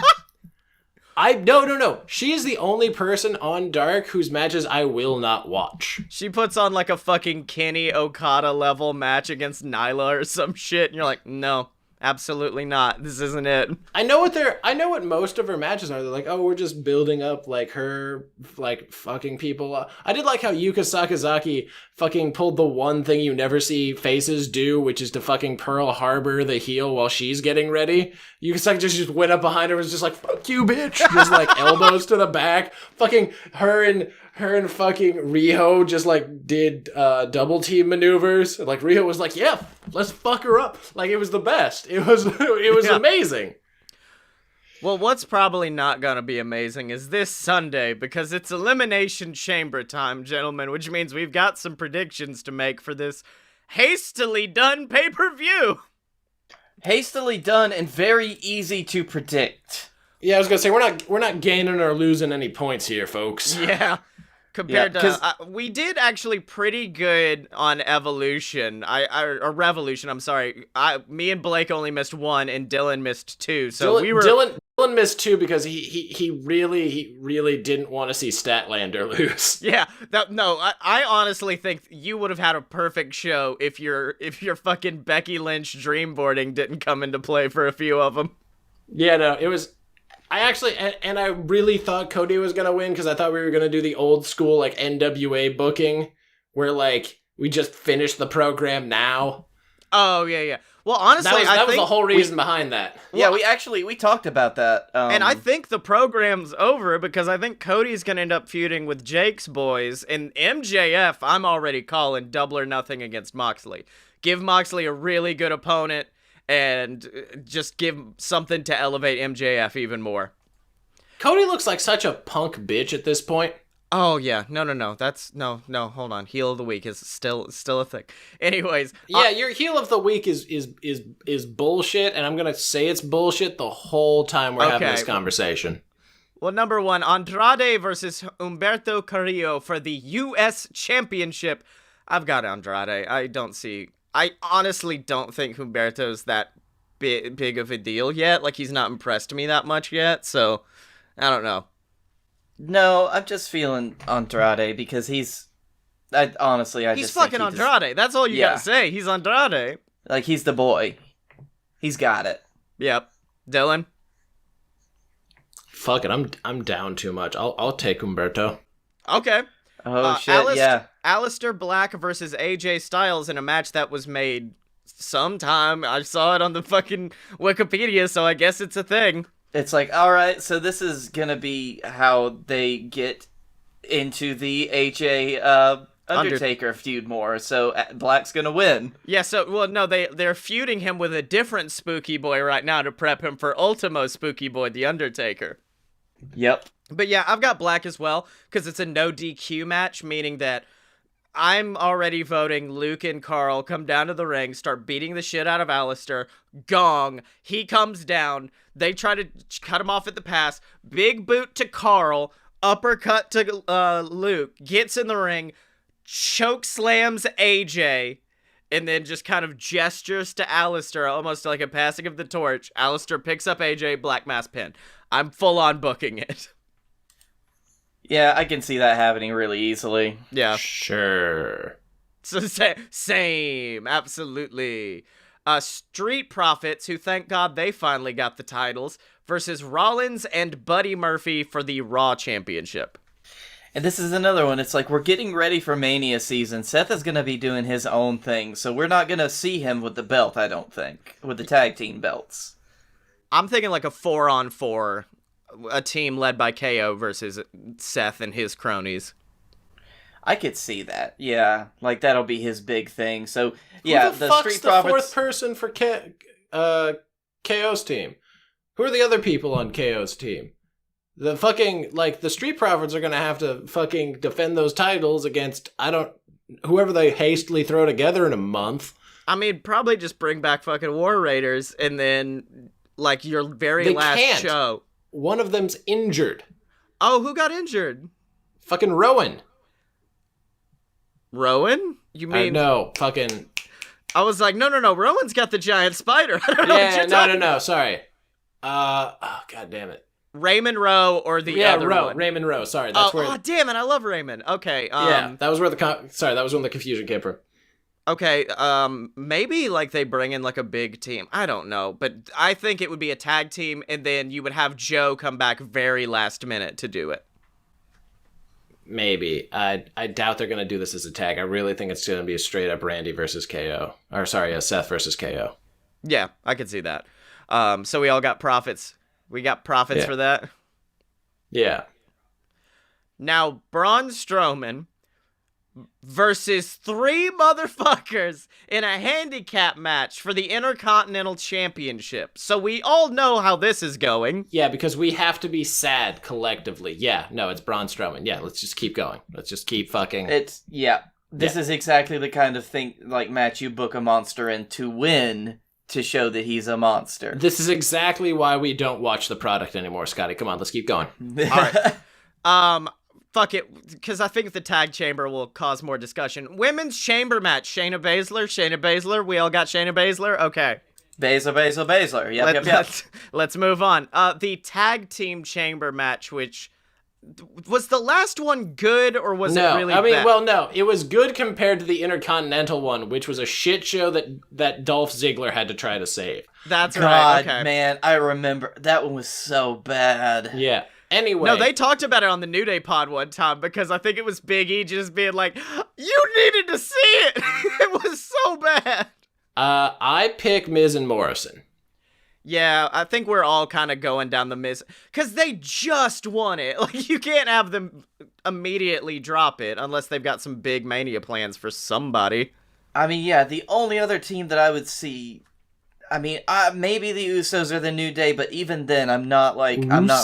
No. She is the only person on Dark whose matches I will not watch. She puts on like a fucking Kenny Okada level match against Nyla or some shit, and you're like, no, absolutely not. This isn't it. I know what most of her matches are. They're like, oh, we're just building up like her like fucking people up. I did like how Yuka Sakazaki fucking pulled the one thing you never see faces do, which is to fucking Pearl Harbor the heel while she's getting ready. Yuka Sakazaki just went up behind her and was just like, fuck you, bitch. Just like elbows to the back. Fucking her and fucking Riho just like did double team maneuvers. Like Riho was like, yeah, let's fuck her up. Like it was the best. It was amazing. Well, what's probably not gonna be amazing is this Sunday, because it's Elimination Chamber time, gentlemen, which means we've got some predictions to make for this hastily done pay-per-view. Hastily done and very easy to predict. Yeah, I was gonna say we're not gaining or losing any points here, folks. Yeah. Compared to, we did actually pretty good on Evolution, or Revolution. I'm sorry. Me and Blake only missed one, and Dylan missed two. So Dylan missed two because he really didn't want to see Statlander lose. Yeah, I honestly think you would have had a perfect show if your fucking Becky Lynch dreamboarding didn't come into play for a few of them. Yeah, no, it was. I actually, and I really thought Cody was going to win because I thought we were going to do the old school, like, NWA booking where, like, we just finish the program now. Oh, yeah. Well, honestly, that was the whole reason behind that. Yeah, we talked about that. And I think the program's over because I think Cody's going to end up feuding with Jake's boys. And MJF, I'm already calling double or nothing against Moxley. Give Moxley a really good opponent. And just give something to elevate MJF even more. Cody looks like such a punk bitch at this point. Oh yeah, no. That's no. Hold on, heel of the week is still a thing. Anyways, yeah, your heel of the week is bullshit, and I'm gonna say it's bullshit the whole time we're having this conversation. Well, number one, Andrade versus Humberto Carrillo for the U.S. Championship. I've got Andrade. I honestly don't think Humberto's that big of a deal yet. Like, he's not impressed me that much yet, so I don't know. No, I'm just feeling Andrade because he's fucking Andrade. That's all you gotta say. He's Andrade. Like, he's the boy. He's got it. Yep. Dylan? Fuck it, I'm down too much. I'll take Humberto. Okay. Oh, shit, yeah. Aleister Black versus AJ Styles in a match that was made sometime. I saw it on the fucking Wikipedia, so I guess it's a thing. It's like, alright, so this is gonna be how they get into the AJ Undertaker feud more, so Black's gonna win. Yeah, they're feuding him with a different Spooky Boy right now to prep him for Ultimo Spooky Boy, the Undertaker. Yep. But yeah, I've got Black as well, because it's a no DQ match, meaning that I'm already voting Luke and Carl come down to the ring, start beating the shit out of Aleister, gong, he comes down, they try to cut him off at the pass, big boot to Carl, uppercut to Luke, gets in the ring, choke slams AJ, and then just kind of gestures to Aleister, almost like a passing of the torch. Aleister picks up AJ, Black Mass pin. I'm full on booking it. Yeah, I can see that happening really easily. Yeah. Sure. So same, absolutely. Street Profits, who thank God they finally got the titles, versus Rollins and Buddy Murphy for the Raw Championship. And this is another one. It's like we're getting ready for Mania season. Seth is going to be doing his own thing, so we're not going to see him with the belt, I don't think, with the tag team belts. I'm thinking like a 4-on-4, a team led by KO versus Seth and his cronies. I could see that. Yeah, like that'll be his big thing. So yeah, who the fuck's Street Profits. The fourth person for KO's team? Who are the other people on KO's team? The fucking, like, the Street Profits are gonna have to fucking defend those titles against, whoever they hastily throw together in a month. I mean, probably just bring back fucking War Raiders and then, like, your very last show. One of them's injured. Oh, who got injured? Fucking Rowan. Rowan? You mean? No, fucking. I was like, no. Rowan's got the giant spider. I don't know what you're talking no. Sorry. Oh, god damn it. Raymond Rowe or the other one? Raymond Rowe. Sorry, that's where. Oh, damn it! I love Raymond. Okay. Yeah, that was where that was when the confusion came from. Okay. Maybe like they bring in like a big team. I don't know, but I think it would be a tag team, and then you would have Joe come back very last minute to do it. Maybe. I doubt they're gonna do this as a tag. I really think it's gonna be a straight up Randy versus KO, or sorry, Seth versus KO. Yeah, I could see that. So we all got profits. We got profits for that. Yeah. Now, Braun Strowman versus 3 motherfuckers in a handicap match for the Intercontinental Championship. So we all know how this is going. Yeah, because we have to be sad collectively. Yeah, no, it's Braun Strowman. Yeah, let's just keep going. Let's just keep fucking... This is exactly the kind of thing, like, match you book a monster in to win... to show that he's a monster. This is exactly why we don't watch the product anymore, Scotty. Come on, let's keep going. All right. Fuck it, because I think the tag chamber will cause more discussion. Women's chamber match, Shayna Baszler. We all got Shayna Baszler? Okay. Baszler. Yep. Let's move on. The tag team chamber match, which... Was the last one good, or was it really bad? No. It was good compared to the Intercontinental one, which was a shit show that Dolph Ziggler had to try to save. That's right, okay. Man, I remember. That one was so bad. Yeah. Anyway. No, they talked about it on the New Day pod one time, because I think it was Big E just being like, you needed to see it! It was so bad! I pick Miz and Morrison. Yeah, I think we're all kind of going down the Miz, because they just won it. Like, you can't have them immediately drop it unless they've got some big Mania plans for somebody. I mean, yeah, the only other team that I would see, I mean, maybe the Usos or the New Day, but even then, I'm not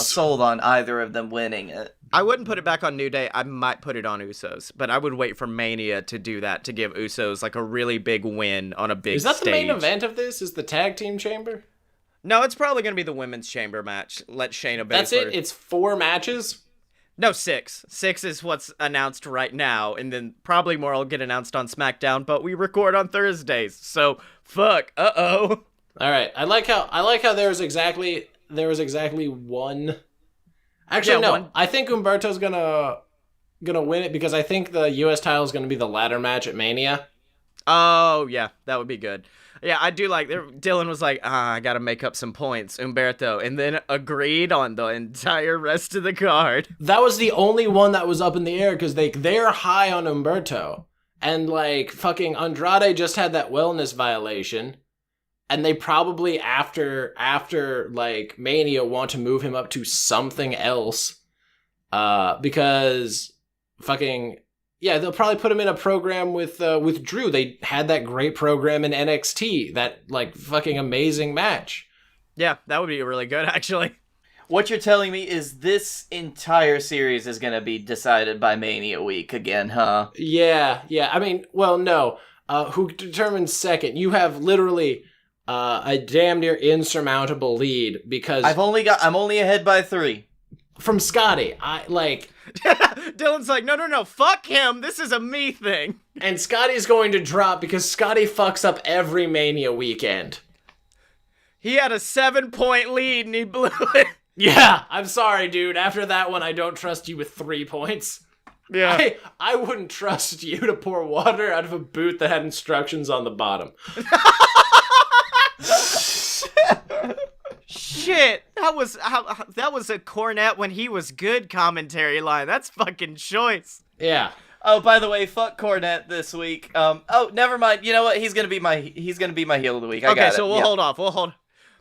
sold on either of them winning it. I wouldn't put it back on New Day. I might put it on Usos, but I would wait for Mania to do that, to give Usos like a really big win on a big stage. Is that the main event of this? Is the tag team chamber? No, it's probably going to be the women's chamber match. Let Shayna Baszler. That's it? It's 4 matches? No, 6. 6 is what's announced right now, and then probably more will get announced on SmackDown, but we record on Thursdays, so fuck. Uh-oh. All right. I like how there was exactly one. Actually, no. I think Humberto's gonna win it, because I think the US title is gonna be the ladder match at Mania. Oh, yeah, that would be good. Yeah, I do like... Dylan was like, I gotta make up some points, Humberto, and then agreed on the entire rest of the card. That was the only one that was up in the air, because they're high on Humberto. And, like, fucking Andrade just had that wellness violation, and they probably, after like, Mania, want to move him up to something else, because fucking... Yeah, they'll probably put him in a program with Drew. They had that great program in NXT, that, like, fucking amazing match. Yeah, that would be really good, actually. What you're telling me is this entire series is going to be decided by Mania week again, huh? Yeah. I mean, well, no. Who determines second? You have literally a damn near insurmountable lead, because... I'm only ahead by 3. From Scotty. Dylan's like, no, fuck him. This is a me thing. And Scotty's going to drop because Scotty fucks up every Mania weekend. He had a 7-point lead and he blew it. Yeah, I'm sorry, dude. After that one, I don't trust you with 3 points. Yeah. I wouldn't trust you to pour water out of a boot that had instructions on the bottom. Shit, that was a Cornette when he was good commentary line. That's fucking choice. Yeah. Oh, by the way, fuck Cornette this week. Oh, never mind. You know what? He's gonna be my heel of the week. I got it. So we'll hold off.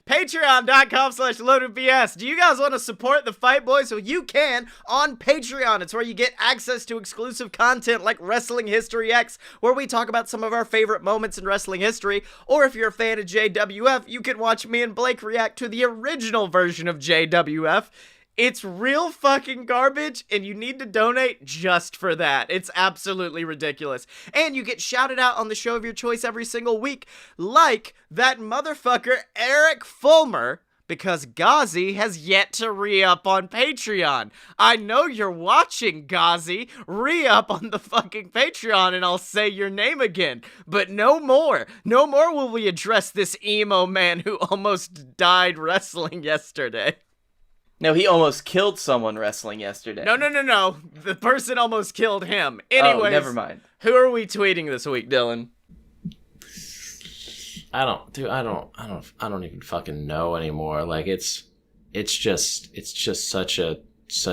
Patreon.com/loadedbs. Do you guys want to support the Fight Boys? Well, you can on Patreon. It's where you get access to exclusive content like Wrestling History X, where we talk about some of our favorite moments in wrestling history. Or if you're a fan of JWF, you can watch me and Blake react to the original version of JWF. It's real fucking garbage, and you need to donate just for that. It's absolutely ridiculous. And you get shouted out on the show of your choice every single week, like that motherfucker Eric Fulmer, because Ghazi has yet to re-up on Patreon. I know you're watching, Ghazi. Re-up on the fucking Patreon and I'll say your name again. But no more. No more will we address this emo man who almost died wrestling yesterday. No, he almost killed someone wrestling yesterday. No. The person almost killed him. Anyways, oh, never mind. Who are we tweeting this week, Dylan? I don't even fucking know anymore. Like it's just such a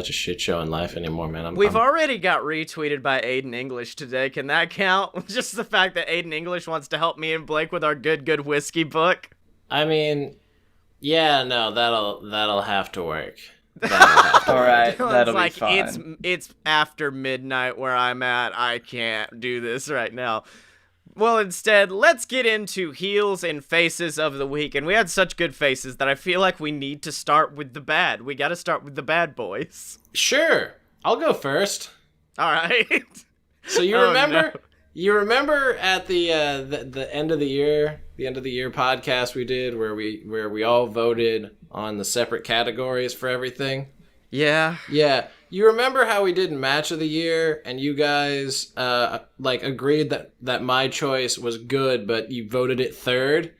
shit show in life anymore, man. We've already got retweeted by Aiden English today. Can that count? Just the fact that Aiden English wants to help me and Blake with our good whiskey book. I mean, yeah, no, that'll have to work. All right, that'll be fine. It's after midnight where I'm at. I can't do this right now. Well, instead, let's get into heels and faces of the week. And we had such good faces that I feel like we need to start with the bad. We got to start with the bad boys. Sure. I'll go first. All right. So you remember you remember at the end of the year, podcast we did where we all voted on the separate categories for everything? Yeah. Yeah. You remember how we did Match of the Year and you guys agreed that my choice was good, but you voted it third?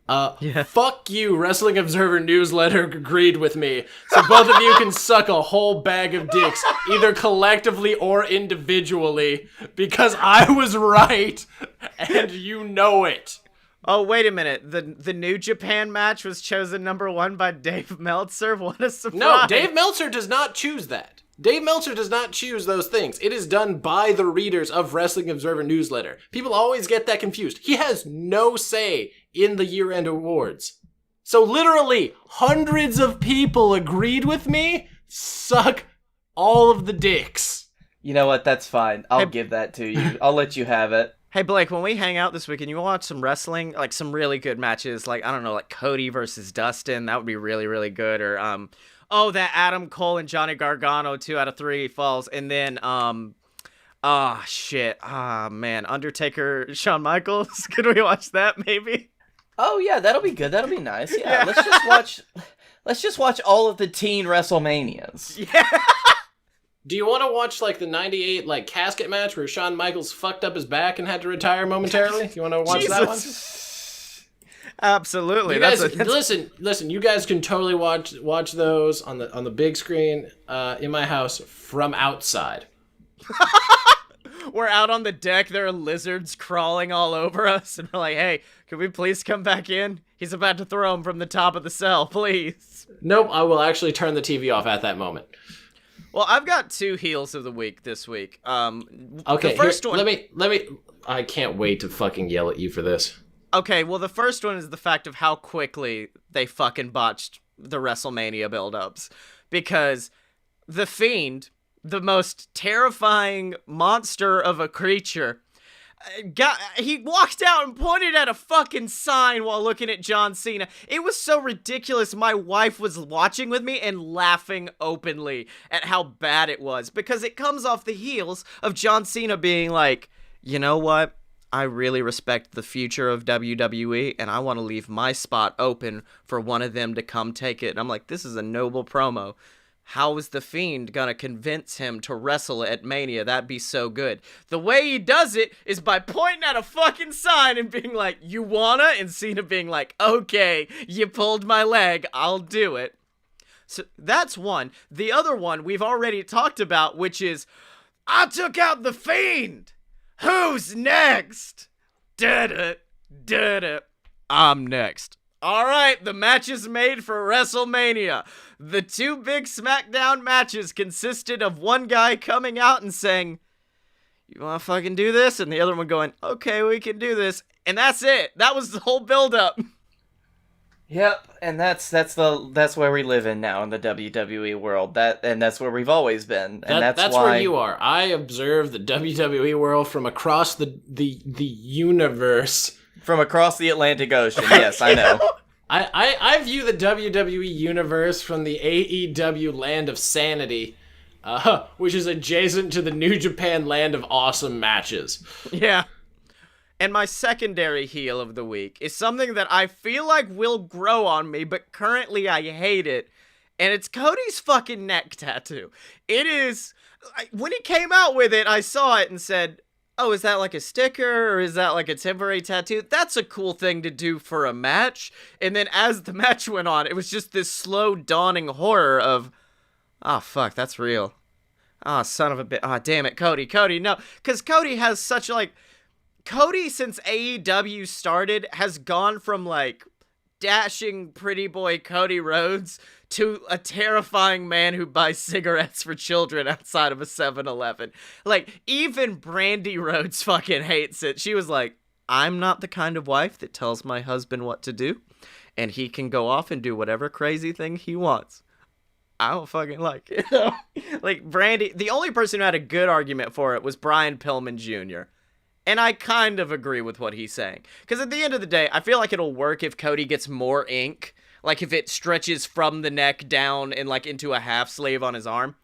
Yeah. Fuck you, Wrestling Observer Newsletter agreed with me. So both of you can suck a whole bag of dicks, either collectively or individually, because I was right, and you know it. Oh, wait a minute. The New Japan match was chosen number 1 by Dave Meltzer? What a surprise. No, Dave Meltzer does not choose that. Dave Meltzer does not choose those things. It is done by the readers of Wrestling Observer Newsletter. People always get that confused. He has no say in the year-end awards. So literally, hundreds of people agreed with me. Suck all of the dicks. You know what? That's fine. I'll give that to you. I'll let you have it. Hey, Blake, when we hang out this weekend, you watch some wrestling? Like, some really good matches? Like, I don't know, like Cody versus Dustin. That would be really, really good. Or, that Adam Cole and Johnny Gargano 2 out of 3 falls. And then, Undertaker, Shawn Michaels. Could we watch that, maybe? Oh, yeah, that'll be good. That'll be nice. Yeah. Let's just watch all of the teen WrestleManias. Yeah. Do you want to watch, like, the 98, like, casket match where Shawn Michaels fucked up his back and had to retire momentarily? You want to watch that one? Absolutely. You guys, listen, you guys can totally watch those on the big screen in my house from outside. We're out on the deck, there are lizards crawling all over us, and we're like, hey, can we please come back in? He's about to throw him from the top of the cell, please. Nope, I will actually turn the TV off at that moment. Well, I've got 2 heels of the week this week. Okay, the first one. Let me. I can't wait to fucking yell at you for this. Okay, well, the first one is the fact of how quickly they fucking botched the WrestleMania build-ups. Because the Fiend, the most terrifying monster of a creature, he walked out and pointed at a fucking sign while looking at John Cena. It was so ridiculous. My wife was watching with me and laughing openly at how bad it was, because it comes off the heels of John Cena being like, you know what? I really respect the future of WWE, and I want to leave my spot open for one of them to come take it. And I'm like, this is a noble promo. How is the Fiend gonna convince him to wrestle at Mania? That'd be so good. The way he does it is by pointing at a fucking sign and being like, you wanna? And Cena being like, okay, you pulled my leg, I'll do it. So that's one. The other one we've already talked about, which is, I took out the Fiend! Who's next? Did it. I'm next. All right, the match is made for WrestleMania. The 2 big SmackDown matches consisted of one guy coming out and saying, you want to fucking do this? And the other one going, okay, we can do this. And that's it. That was the whole build-up. Yep, and that's where we live in now in the WWE world. That's where we've always been, and that's why where you are. I observe the WWE world from across the universe, from across the Atlantic Ocean. Yes, I know. I view the WWE universe from the AEW land of sanity, which is adjacent to the New Japan land of awesome matches. Yeah. And my secondary heel of the week is something that I feel like will grow on me, but currently I hate it. And it's Cody's fucking neck tattoo. It is... When he came out with it, I saw it and said, oh, is that like a sticker or is that like a temporary tattoo? That's a cool thing to do for a match. And then as the match went on, it was just this slow dawning horror of, oh, fuck, that's real. Oh, son of a bitch. Oh, damn it, Cody, no. Because Cody has such, like... Cody, since AEW started, has gone from, like, dashing pretty boy Cody Rhodes to a terrifying man who buys cigarettes for children outside of a 7-Eleven. Like, even Brandy Rhodes fucking hates it. She was like, I'm not the kind of wife that tells my husband what to do, and he can go off and do whatever crazy thing he wants. I don't fucking like it. Like, Brandy, the only person who had a good argument for it was Brian Pillman Jr., and I kind of agree with what he's saying. Because at the end of the day, I feel like it'll work if Cody gets more ink. Like if it stretches from the neck down and like into a half sleeve on his arm.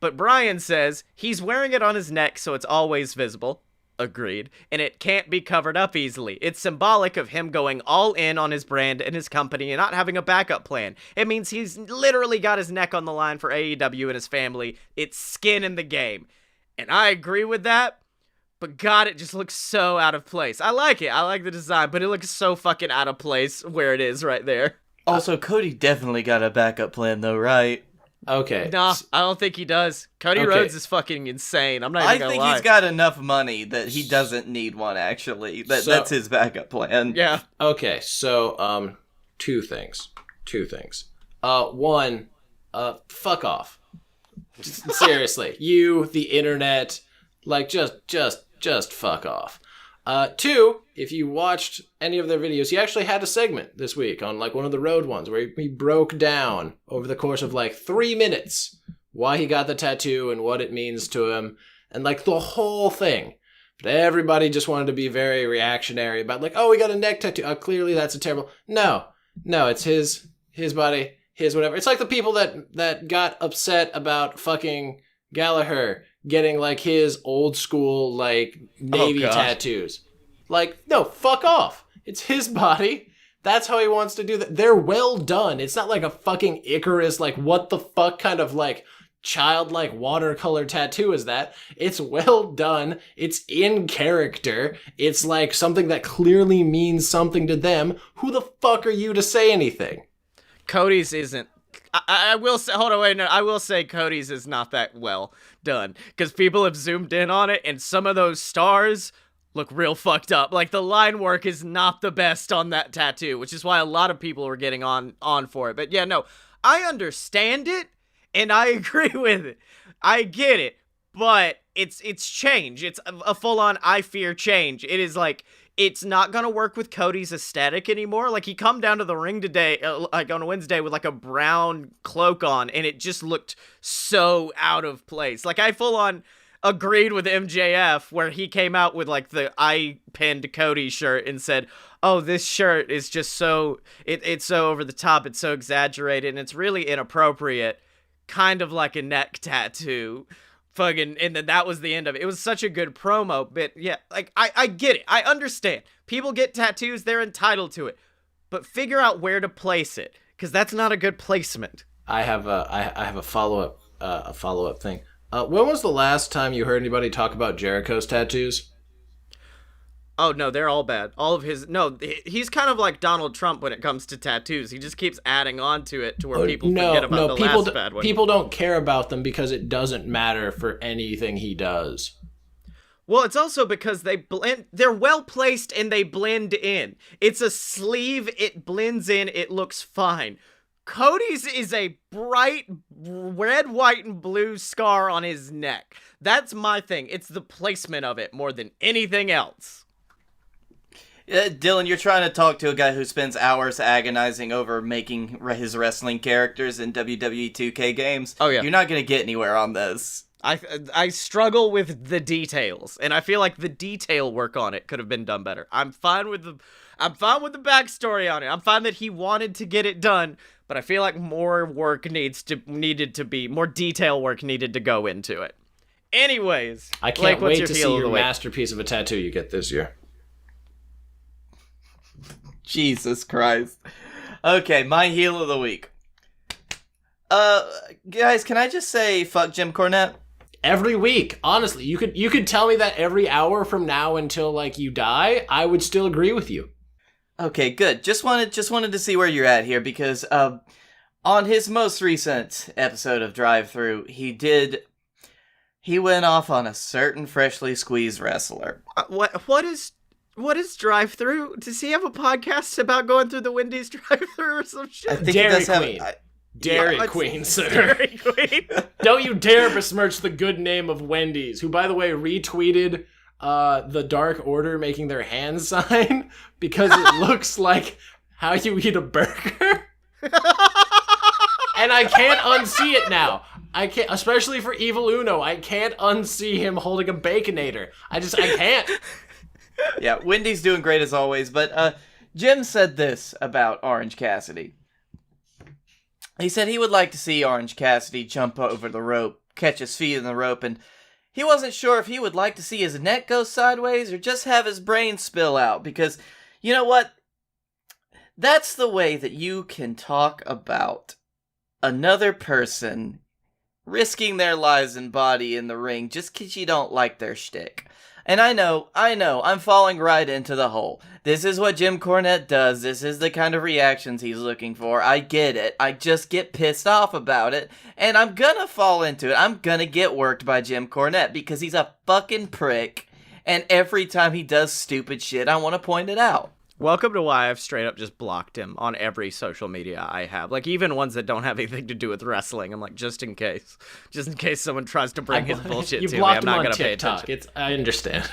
But Brian says he's wearing it on his neck so it's always visible. Agreed. And it can't be covered up easily. It's symbolic of him going all in on his brand and his company and not having a backup plan. It means he's literally got his neck on the line for AEW and his family. It's skin in the game. And I agree with that. But God, it just looks so out of place. I like it. I like the design, but it looks so fucking out of place where it is right there. Also, Cody definitely got a backup plan, though, right? Okay. Nah, I don't think he does. Cody Rhodes is fucking insane. I'm not even gonna lie. I think he's got enough money that he doesn't need one, actually. That's his backup plan. Yeah. Okay, so, two things. One, fuck off. Seriously. You, the internet, like, just fuck off. Two, if you watched any of their videos, he actually had a segment this week on like one of the road ones where he broke down over the course of like 3 minutes why he got the tattoo and what it means to him and like the whole thing. But everybody just wanted to be very reactionary about like, oh, we got a neck tattoo. Clearly that's a terrible... No, it's his body, his whatever. It's like the people that got upset about fucking Gallagher getting like his old school like Navy tattoos. Like, no, fuck off. It's his body. That's how he wants to do that. They're well done. It's not like a fucking Icarus, like what the fuck kind of like childlike watercolor tattoo is that? It's well done. It's in character. It's like something that clearly means something to them. Who the fuck are you to say anything? Cody's isn't. I will say, hold on, wait, no, I will say Cody's is not that well done, because people have zoomed in on it, and some of those stars look real fucked up. Like, the line work is not the best on that tattoo, which is why a lot of people were getting on for it. But yeah, no, I understand it, and I agree with it. I get it, but it's change. It's a full-on I fear change. It is like... It's not gonna work with Cody's aesthetic anymore. Like, he come down to the ring today, like on Wednesday, with like a brown cloak on, and it just looked so out of place. Like, I full on agreed with MJF, where he came out with like the I pinned Cody shirt and said, oh, this shirt is just so, it's so over the top, it's so exaggerated, and it's really inappropriate. Kind of like a neck tattoo. Fucking, and then that was the end of it. It was such a good promo, but yeah, like, I get it. I understand. People get tattoos, they're entitled to it. But figure out where to place it, because that's not a good placement. I have a follow-up thing. When was the last time you heard anybody talk about Jericho's tattoos? Oh, no, they're all bad. All of his... No, he's kind of like Donald Trump when it comes to tattoos. He just keeps adding on to it to where people forget about the last bad one. People don't care about them because it doesn't matter for anything he does. Well, it's also because they're well placed and they blend in. It's a sleeve, it blends in, it looks fine. Cody's is a bright red, white, and blue scar on his neck. That's my thing. It's the placement of it more than anything else. Dylan, you're trying to talk to a guy who spends hours agonizing over making his wrestling characters in WWE 2K games. Oh, yeah. You're not going to get anywhere on this. I struggle with the details, and I feel like the detail work on it could have been done better. I'm fine with the backstory on it. I'm fine that he wanted to get it done, but I feel like more work more detail work needed to go into it. Anyways, I can't wait to see your masterpiece of a tattoo you get this year. Jesus Christ. Okay, my heel of the week. Guys, can I just say fuck Jim Cornette? Every week, honestly, you could tell me that every hour from now until like you die, I would still agree with you. Okay, good. Just wanted to see where you're at here because on his most recent episode of Drive Thru, he went off on a certain freshly squeezed wrestler. What is Drive Thru? Does he have a podcast about going through the Wendy's Drive Thru or some shit? I think Dairy he does Queen. Dairy Queen, sir. Dairy Queen. Don't you dare besmirch the good name of Wendy's, who, by the way, retweeted the Dark Order making their hand sign because it looks like how you eat a burger. And I can't unsee it now. I can't, especially for Evil Uno, I can't unsee him holding a Baconator. I can't. Yeah, Wendy's doing great as always, but Jim said this about Orange Cassidy. He said he would like to see Orange Cassidy jump over the rope, catch his feet in the rope, and he wasn't sure if he would like to see his neck go sideways or just have his brain spill out, because, you know what? That's the way that you can talk about another person risking their lives and body in the ring just because you don't like their shtick. And I know, I'm falling right into the hole. This is what Jim Cornette does. This is the kind of reactions he's looking for. I get it. I just get pissed off about it. And I'm gonna fall into it. I'm gonna get worked by Jim Cornette because he's a fucking prick. And every time he does stupid shit, I want to point it out. Welcome to why I've straight up just blocked him on every social media I have. Like, even ones that don't have anything to do with wrestling. I'm like, just in case someone tries to bring his bullshit to me, I'm not going to pay attention. I understand.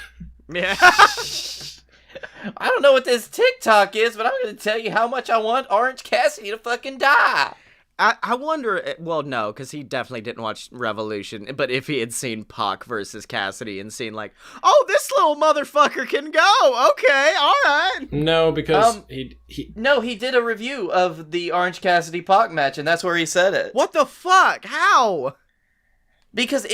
Yeah. I don't know what this TikTok is, but I'm going to tell you how much I want Orange Cassidy to fucking die. I wonder, well, no, because he definitely didn't watch Revolution, but if he had seen Pac versus Cassidy and seen like, oh, this little motherfucker can go, okay, all right. No, because No, he did a review of the Orange Cassidy Pac match, and that's where he said it. What the fuck? How? Because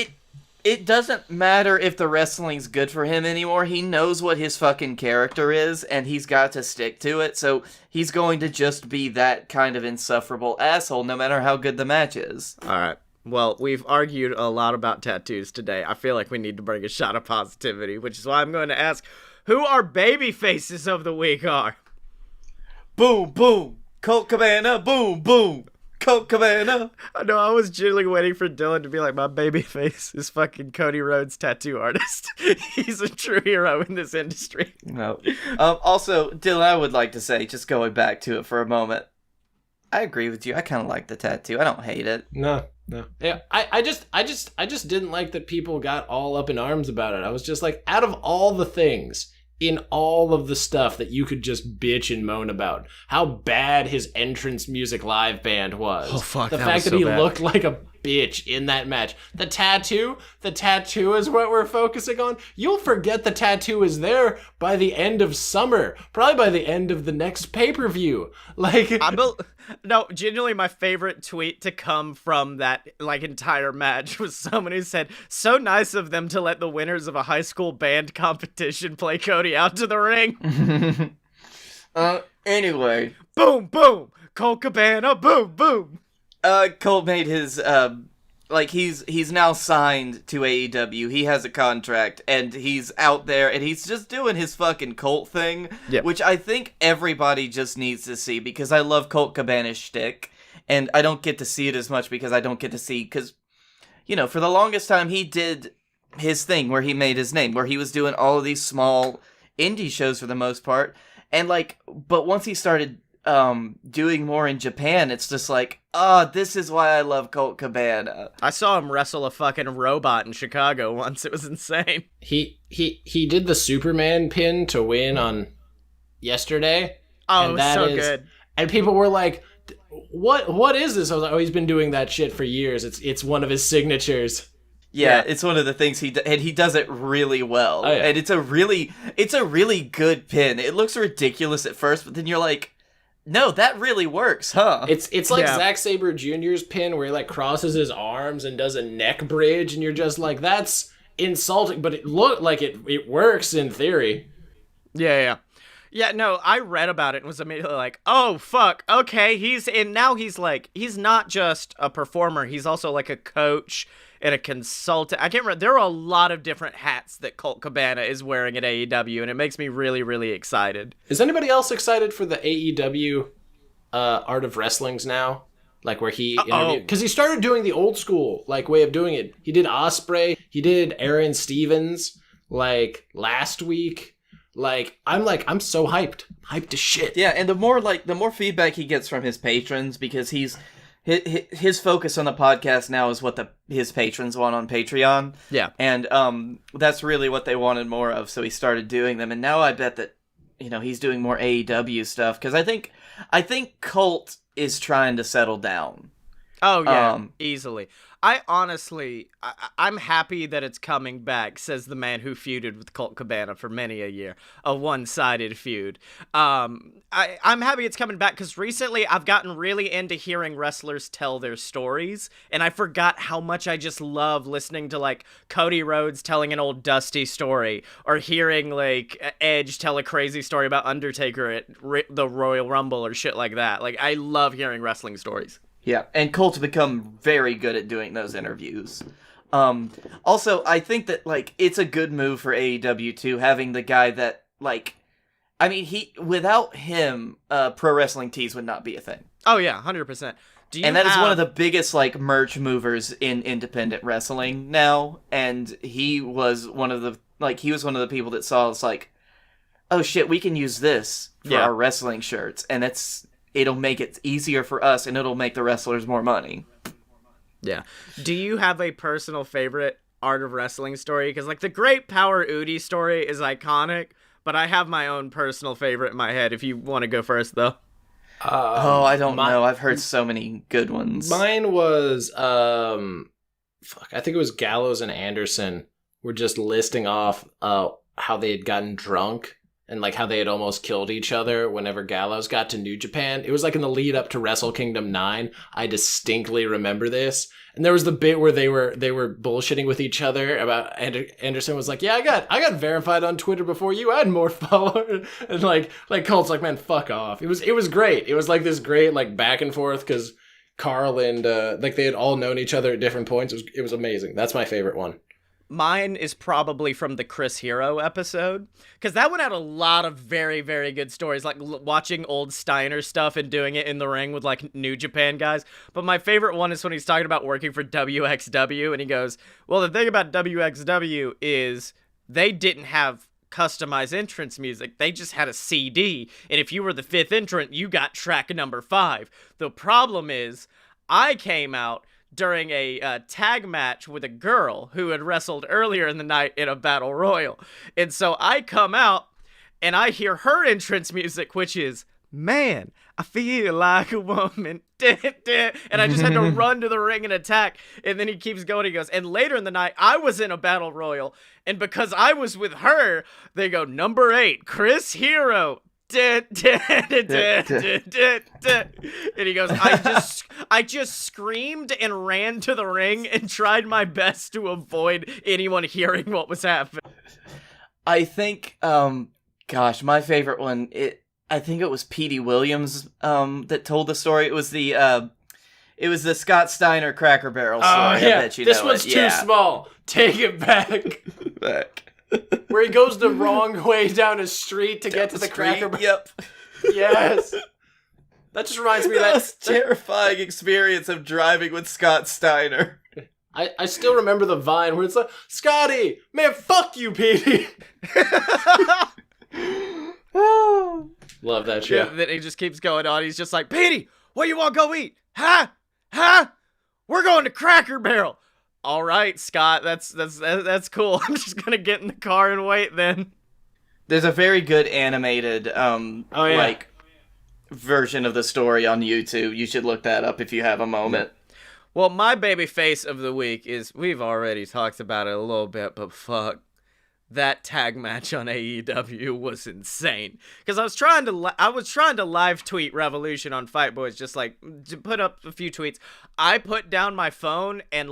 it doesn't matter if the wrestling's good for him anymore. He knows what his fucking character is, and he's got to stick to it, so he's going to just be that kind of insufferable asshole no matter how good the match is. Alright, well, we've argued a lot about tattoos today. I feel like we need to bring a shot of positivity, which is why I'm going to ask who our baby faces of the week are. Boom, boom. Colt Cabana, boom, boom. Colt Cabana. I know, I was genuinely waiting for Dylan to be like, my baby face is fucking Cody Rhodes' tattoo artist. He's a true hero in this industry. No. Also, Dylan, I would like to say, just going back to it for a moment, I agree with you. I kind of like the tattoo. I don't hate it. No. Yeah, I just didn't like that people got all up in arms about it. I was just like, out of all the things in all of the stuff that you could just bitch and moan about, how bad his entrance music live band was. Oh, fuck, the that fact was that so he bad. looked like a bitch in that match. The tattoo is what we're focusing on. You'll forget the tattoo is there by the end of summer, probably by the end of the next pay-per-view. Like, no, genuinely my favorite tweet to come from that like entire match was someone who said, so nice of them to let the winners of a high school band competition play Cody out to the ring. Anyway. Boom, boom. Colt Cabana, boom, boom. Colt made his, he's now signed to AEW. He has a contract, and he's out there, and he's just doing his fucking Colt thing, which I think everybody just needs to see, because I love Colt Cabana's shtick, and I don't get to see it as much because I don't get to see, because, you know, for the longest time, he did his thing where he made his name, where he was doing all of these small indie shows for the most part, and, but once he started doing more in Japan, it's just like, this is why I love Colt Cabana. I saw him wrestle a fucking robot in Chicago once. It was insane. He did the Superman pin to win on yesterday. Oh, it was so good. And people were like, what is this? I was like, oh, he's been doing that shit for years. It's one of his signatures. Yeah, it's one of the things he does it really well. Oh, yeah. And it's a really good pin. It looks ridiculous at first, but then you're like, no, that really works, huh? It's like Zack Sabre Jr.'s pin where he like crosses his arms and does a neck bridge, and you're just like, that's insulting, but it looked like it works in theory. Yeah. Yeah, no, I read about it and was immediately like, oh, fuck, okay, now he's not just a performer, he's also like a coach and a consultant. I can't remember, there are a lot of different hats that Colt Cabana is wearing at AEW, and it makes me really, really excited. Is anybody else excited for the AEW Art of Wrestlings now? Like where he interviewed, because he started doing the old school way of doing it. He did Osprey, he did Aaron Stevens last week. I'm so hyped to shit. Yeah, and the more feedback he gets from his patrons, because his focus on the podcast now is what his patrons want on Patreon. Yeah, and that's really what they wanted more of. So he started doing them, and now I bet that he's doing more AEW stuff, because I think Colt is trying to settle down. Oh yeah, easily. I'm happy that it's coming back, says the man who feuded with Colt Cabana for many a year. A one-sided feud. I'm happy it's coming back because recently I've gotten really into hearing wrestlers tell their stories, and I forgot how much I just love listening to Cody Rhodes telling an old Dusty story, or hearing Edge tell a crazy story about Undertaker at the Royal Rumble or shit like that. I love hearing wrestling stories. Yeah, and Colt's become very good at doing those interviews. Also, I think that, it's a good move for AEW, too, having the guy that, without him, Pro Wrestling Tees would not be a thing. Oh, yeah, 100%. And that is one of the biggest, merch movers in independent wrestling now, and he was one of the people that saw, oh shit, we can use this for our wrestling shirts, and it'll make it easier for us, and it'll make the wrestlers more money. Yeah. Do you have a personal favorite Art of Wrestling story? Because, the Great Power Udi story is iconic, but I have my own personal favorite in my head, if you want to go first, though. I don't know. I've heard so many good ones. Mine was, I think it was Gallows and Anderson were just listing off how they had gotten drunk, and how they had almost killed each other whenever Gallows got to New Japan. It was in the lead up to Wrestle Kingdom 9. I distinctly remember this. And there was the bit where they were bullshitting with each other about Anderson was like, yeah, I got verified on Twitter before you had more followers. And Colt's man, fuck off. It was great. It was this great back and forth, because Carl and they had all known each other at different points. It was amazing. That's my favorite one. Mine is probably from the Chris Hero episode, because that one had a lot of very, very good stories, watching old Steiner stuff and doing it in the ring with New Japan guys. But my favorite one is when he's talking about working for WXW, and he goes, well, the thing about WXW is they didn't have customized entrance music. They just had a CD, and if you were the fifth entrant, you got track number 5. The problem is I came out during a tag match with a girl who had wrestled earlier in the night in a battle royal. And so I come out and I hear her entrance music, which is, man, I feel like a woman. And I just had to run to the ring and attack. And then he keeps going. He goes, and later in the night, I was in a battle royal. And because I was with her, they go, number 8, Chris Hero. And he goes, I just screamed and ran to the ring and tried my best to avoid anyone hearing what was happening. I think, my favorite one, I think it was Petey Williams that told the story. It was the Scott Steiner Cracker Barrel story. Oh, yeah. This one's too small. Take it back. Where he goes the wrong way down a street to get to the Cracker Barrel. Yep. Yes. That just reminds me of that terrifying experience of driving with Scott Steiner. I still remember the Vine where it's like, Scotty, man, fuck you, Petey. Love that shit. Yeah, then he just keeps going on. He's just like, Petey, what you want to go eat? Huh? We're going to Cracker Barrel. All right, Scott, that's cool. I'm just gonna get in the car and wait then. There's a very good animated version of the story on YouTube. You should look that up if you have a moment. Well, my baby face of the week is, we've already talked about it a little bit, but fuck, that tag match on AEW was insane. Because I was trying to live tweet Revolution on Fight Boys, just to put up a few tweets. I put down my phone and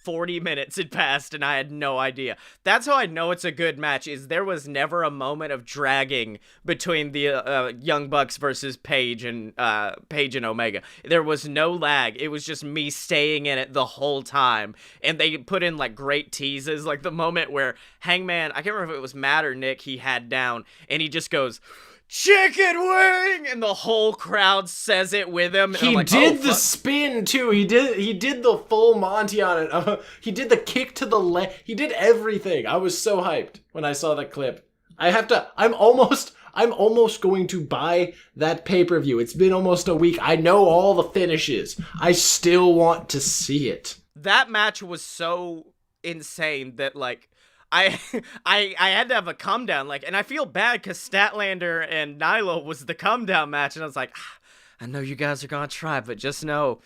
40 minutes had passed and I had no idea. That's how I know it's a good match, is there was never a moment of dragging between the Young Bucks versus Paige and Omega. There was no lag. It was just me staying in it the whole time. And they put in like great teases, like the moment where Hangman, I can't remember if it was Matt or Nick, he had down and he just goes, "Chicken wing!" and the whole crowd says it with him. And he like, did the spin too. He did the full Monty on it. He did the kick to the leg. He did everything. I was so hyped when I saw that clip. I'm almost going to buy that pay-per-view. It's been almost a week. I know all the finishes. I still want to see it. That match was so insane that like I had to have a come down, like, and I feel bad because Statlander and Nyla was the come down match, and I was like, I know you guys are gonna try, but just know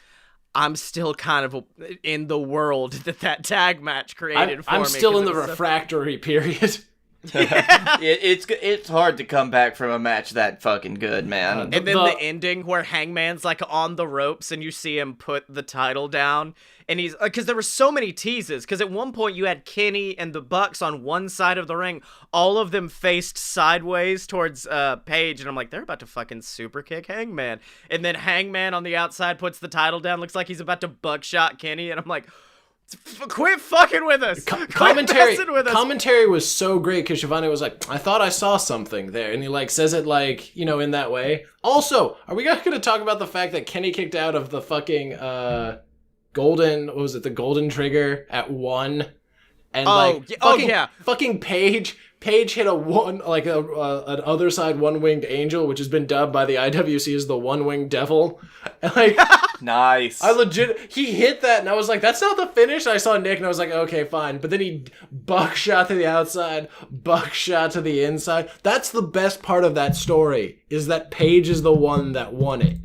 I'm still kind of in the world that tag match created for me. I'm still in the refractory period. It's hard to come back from a match that fucking good, man. And then the ending where Hangman's like on the ropes and you see him put the title down, and he's because there were so many teases, because at one point you had Kenny and the Bucks on one side of the ring, all of them faced sideways towards Paige, and I'm like, they're about to fucking super kick Hangman, and then Hangman on the outside puts the title down, looks like he's about to buckshot Kenny, and I'm like, quit fucking with us. Commentary was so great because Shivani was like, I thought I saw something there. And he like says it like, you know, in that way. Also, are we going to talk about the fact that Kenny kicked out of the fucking the golden trigger at 1? And fucking Paige hit a one, like an other side one-winged angel, which has been dubbed by the IWC as the one-winged devil. And like, nice. He hit that, and I was like, that's not the finish. And I saw Nick, and I was like, okay, fine. But then he buckshot to the outside, buckshot to the inside. That's the best part of that story, is that Paige is the one that won it.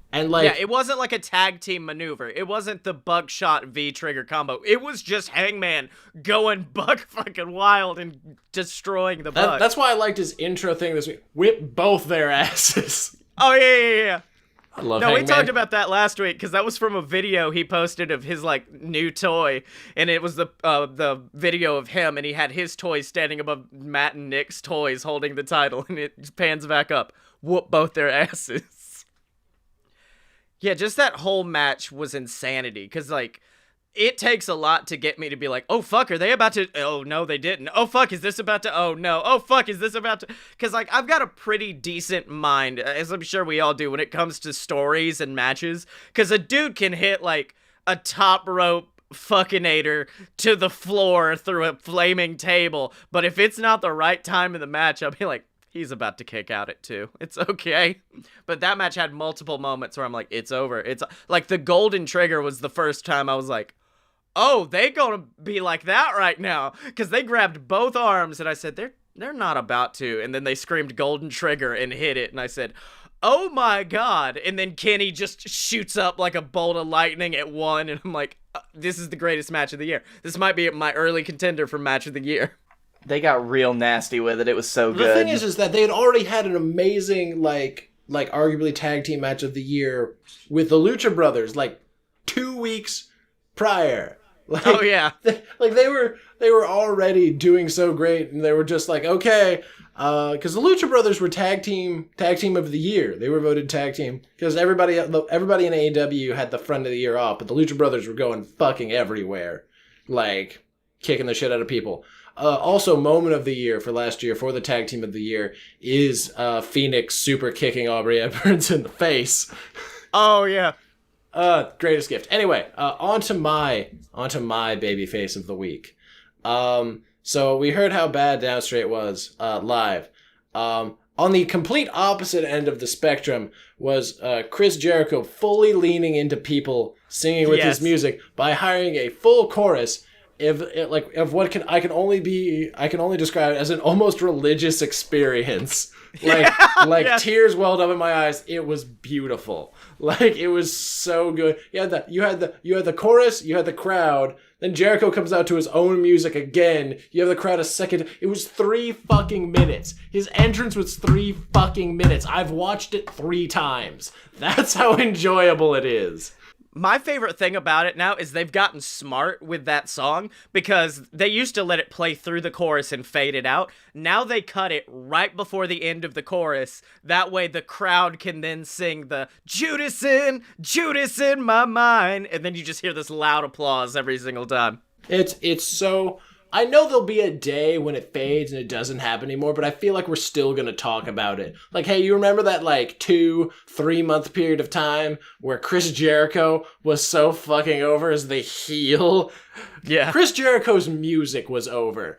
And like, yeah, it wasn't like a tag team maneuver. It wasn't the buckshot V-trigger combo. It was just Hangman going buck fucking wild and destroying the Bucks. That's why I liked his intro thing this week. Whip both their asses. Oh, yeah. I love No, Hangman. we talked about that last week, because that was from a video he posted of his, like, new toy, and it was the video of him, and he had his toys standing above Matt and Nick's toys holding the title, and it pans back up. Whoop both their asses. Yeah, just that whole match was insanity, because, like, it takes a lot to get me to be like, oh, fuck, are they about to... Oh, no, they didn't. Oh, fuck, is this about to... Oh, no. Oh, fuck, is this about to... Because, like, I've got a pretty decent mind, as I'm sure we all do, when it comes to stories and matches, because a dude can hit, like, a top rope fuckinator to the floor through a flaming table, but if it's not the right time in the match, I'll be like, he's about to kick out at 2. It's okay. But that match had multiple moments where I'm like, it's over. It's like the golden trigger was the first time I was like, oh, they gonna be like that right now, because they grabbed both arms, and I said, they're not about to, and then they screamed golden trigger and hit it, and I said, oh my god, and then Kenny just shoots up like a bolt of lightning at 1, and I'm like, this is the greatest match of the year. This might be my early contender for match of the year. They got real nasty with it. It was so good. The thing is that they had already had an amazing, like arguably tag team match of the year with the Lucha Brothers, like 2 weeks prior. Like, oh yeah, they were already doing so great, and they were just like, okay, because the Lucha Brothers were tag team of the year. They were voted tag team because everybody in AEW had the front of the year off, but the Lucha Brothers were going fucking everywhere, like kicking the shit out of people. Also, moment of the year for last year for the tag team of the year is Phoenix super kicking Aubrey Edwards in the face. Oh yeah. Greatest gift. Anyway, onto my babyface of the week. So we heard how bad Down Straight was live. On the complete opposite end of the spectrum was Chris Jericho fully leaning into people singing with his music by hiring a full chorus of what I can only describe it as an almost religious experience. Tears welled up in my eyes. It was beautiful. Like, it was so good. You had the chorus, you had the crowd, then Jericho comes out to his own music again. You have the crowd a second. It was 3 fucking minutes. His entrance was 3 fucking minutes. I've watched it 3 times. That's how enjoyable it is. My favorite thing about it now is they've gotten smart with that song, because they used to let it play through the chorus and fade it out. Now they cut it right before the end of the chorus. That way the crowd can then sing the Judas in my mind, and then you just hear this loud applause every single time. It's so... I know there'll be a day when it fades and it doesn't happen anymore, but I feel like we're still going to talk about it. Like, hey, you remember that, 2-3 month period of time where Chris Jericho was so fucking over as the heel? Yeah. Chris Jericho's music was over.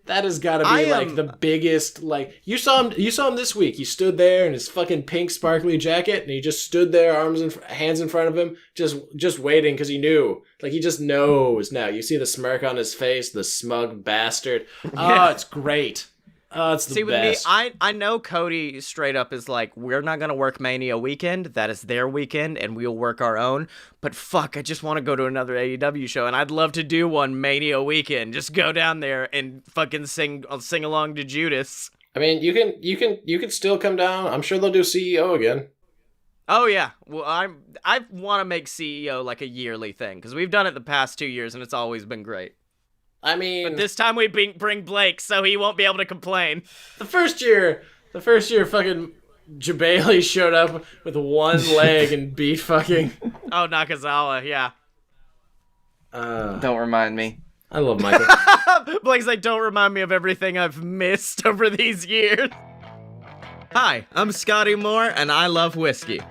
That has got to be, the biggest, you saw him this week. He stood there in his fucking pink sparkly jacket, and he just stood there, hands in front of him, just waiting, because he knew. He just knows now. You see the smirk on his face, the smug bastard. Oh, it's great. Oh, it's the best. See, with me, I know Cody straight up is like, we're not going to work Mania weekend. That is their weekend, and we'll work our own. But fuck, I just want to go to another AEW show, and I'd love to do one Mania weekend. Just go down there and fucking sing along to Judas. I mean, you can still come down. I'm sure they'll do CEO again. Oh yeah, well I want to make CEO like a yearly thing, because we've done it the past 2 years, and it's always been great. I mean... But this time we bring Blake, so he won't be able to complain. The first year fucking Jabali showed up with one leg and beat fucking... Oh, Nakazawa, yeah. Don't remind me. I love Michael. Blake's like, don't remind me of everything I've missed over these years. Hi, I'm Scottye Moore, and I love whiskey.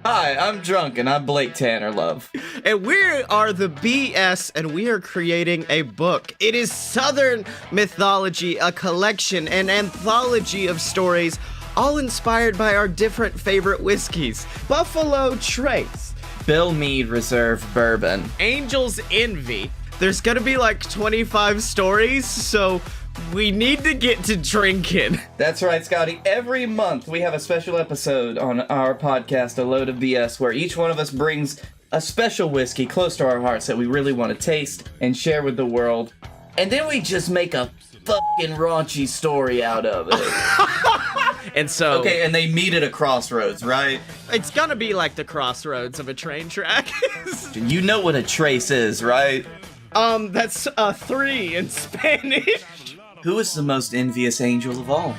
Hi, I'm Drunk, and I'm Blake Tanner Love. And we are the BS, and we are creating a book. It is Southern mythology, a collection, an anthology of stories, all inspired by our different favorite whiskeys. Buffalo Trace, Bill Meade Reserve Bourbon, Angel's Envy. There's gonna be 25 stories, so we need to get to drinking. That's right, Scotty. Every month we have a special episode on our podcast, A Load of BS, where each one of us brings a special whiskey close to our hearts that we really want to taste and share with the world. And then we just make a fucking raunchy story out of it. And so... Okay, and they meet at a crossroads, right? It's gonna be like the crossroads of a train track. You know what a trace is, right? That's 3 in Spanish. Who is the most envious angel of all?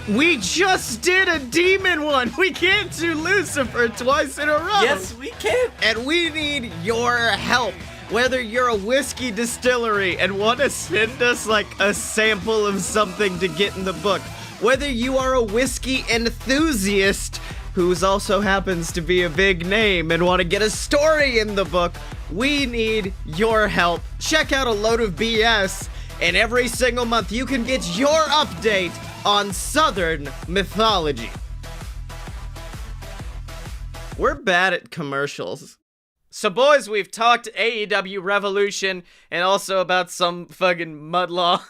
We just did a demon one. We can't do Lucifer twice in a row. Yes, we can. And we need your help. Whether you're a whiskey distillery and want to send us a sample of something to get in the book. Whether you are a whiskey enthusiast who also happens to be a big name and want to get a story in the book, we need your help. Check out A Load of BS. And every single month, you can get your update on Southern mythology. We're bad at commercials. So, boys, we've talked AEW Revolution and also about some fucking mudlaw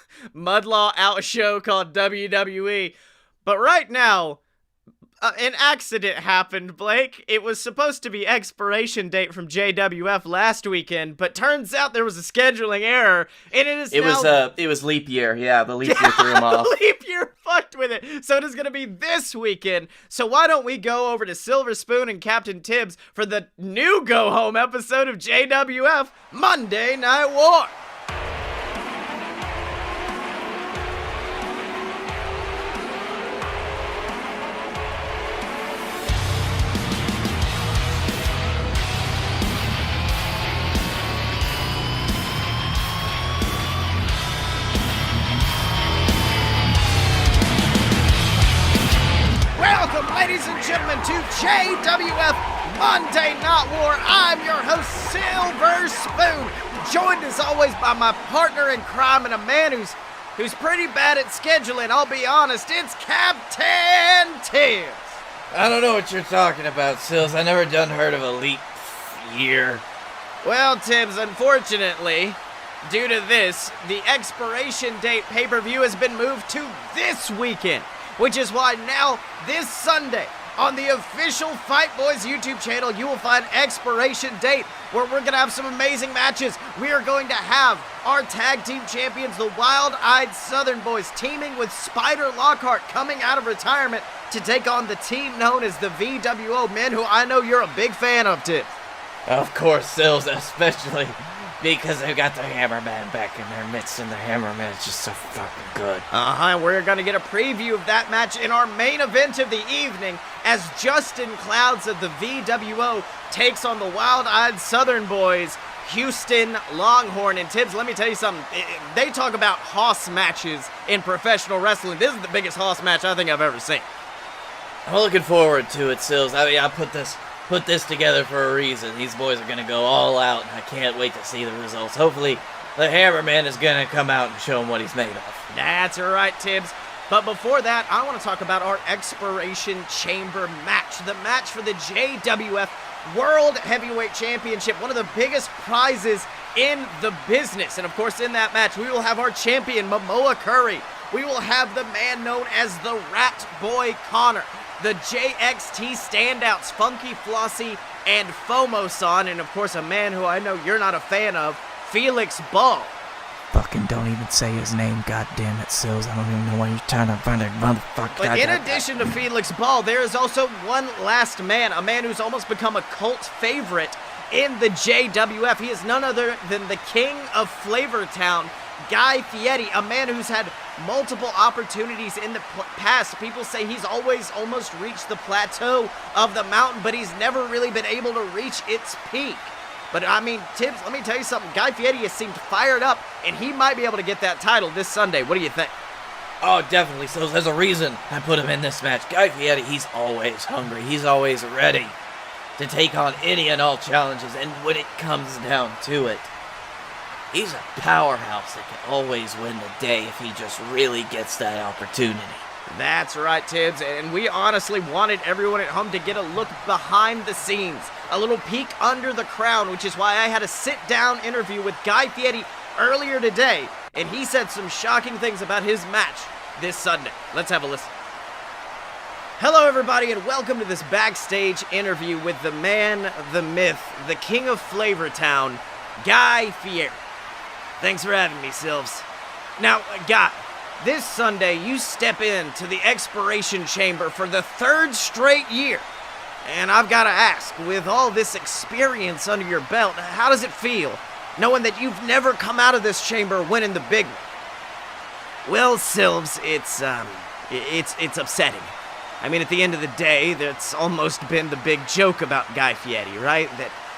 out show called WWE. But right now, an accident happened, Blake. It was supposed to be Expiration Date from JWF last weekend, but turns out there was a scheduling error, and it was leap year. Yeah, the leap year threw him off. Leap year fucked with it. So it is going to be this weekend. So why don't we go over to Silver Spoon and Captain Tibbs for the new Go Home episode of JWF Monday Night War. Ladies and gentlemen, to JWF Monday Night War. I'm your host, Silver Spoon, joined as always by my partner in crime and a man who's pretty bad at scheduling. I'll be honest, it's Captain Tibbs. I don't know what you're talking about, Sills. I never done heard of a leap year. Well, Tibbs, unfortunately, due to this, the Expiration Date pay-per-view has been moved to this weekend. Which is why now, this Sunday, on the official Fight Boys YouTube channel, you will find Expiration Date, where we're going to have some amazing matches. We are going to have our tag team champions, the Wild-Eyed Southern Boys, teaming with Spider Lockhart, coming out of retirement to take on the team known as the VWO men, who I know you're a big fan of, Tibbs. Of course, Sills, especially because they've got the Hammerman back in their midst, and the Hammerman is just so fucking good. We're going to get a preview of that match in our main event of the evening as Justin Clouds of the VWO takes on the Wild-Eyed Southern Boys, Houston Longhorn. And Tibbs, let me tell you something. They talk about hoss matches in professional wrestling. This is the biggest hoss match I think I've ever seen. I'm looking forward to it, Sills. I mean, I put this together for a reason. These boys are gonna go all out, and I can't wait to see the results. Hopefully, the Hammerman is gonna come out and show him what he's made of. That's right, Tibbs. But before that, I want to talk about our Expiration Chamber match. The match for the JWF World Heavyweight Championship, one of the biggest prizes in the business. And of course, in that match, we will have our champion, Momoa Curry. We will have the man known as the Rat Boy Connor, the JXT standouts, Funky Flossie and FOMO-san, and of course a man who I know you're not a fan of, Felix Ball. Fucking don't even say his name, goddammit, Sills. I don't even know why you're trying to find a motherfucker. But in addition to Felix Ball, there is also one last man, a man who's almost become a cult favorite in the JWF. He is none other than the king of Flavortown, Guy Fieri, a man who's had multiple opportunities in the past. People say he's always almost reached the plateau of the mountain, but he's never really been able to reach its peak. But I mean, Tibbs, let me tell you something. Guy Fieri has seemed fired up, and he might be able to get that title this Sunday. What do you think? Oh, definitely. So there's a reason I put him in this match. Guy Fieri, he's always hungry. He's always ready to take on any and all challenges. And when it comes down to it, he's a powerhouse that can always win the day if he just really gets that opportunity. That's right, Tibbs, and we honestly wanted everyone at home to get a look behind the scenes, a little peek under the crown, which is why I had a sit-down interview with Guy Fieri earlier today, and he said some shocking things about his match this Sunday. Let's have a listen. Hello, everybody, and welcome to this backstage interview with the man, the myth, the king of Flavortown, Guy Fieri. Thanks for having me, Silves. Now, Guy, this Sunday you step into the Expiration Chamber for the third straight year. And I've got to ask, with all this experience under your belt, how does it feel knowing that you've never come out of this chamber winning the big one? Well, Silves, it's upsetting. I mean, at the end of the day, that's almost been the big joke about Guy Fieri, right?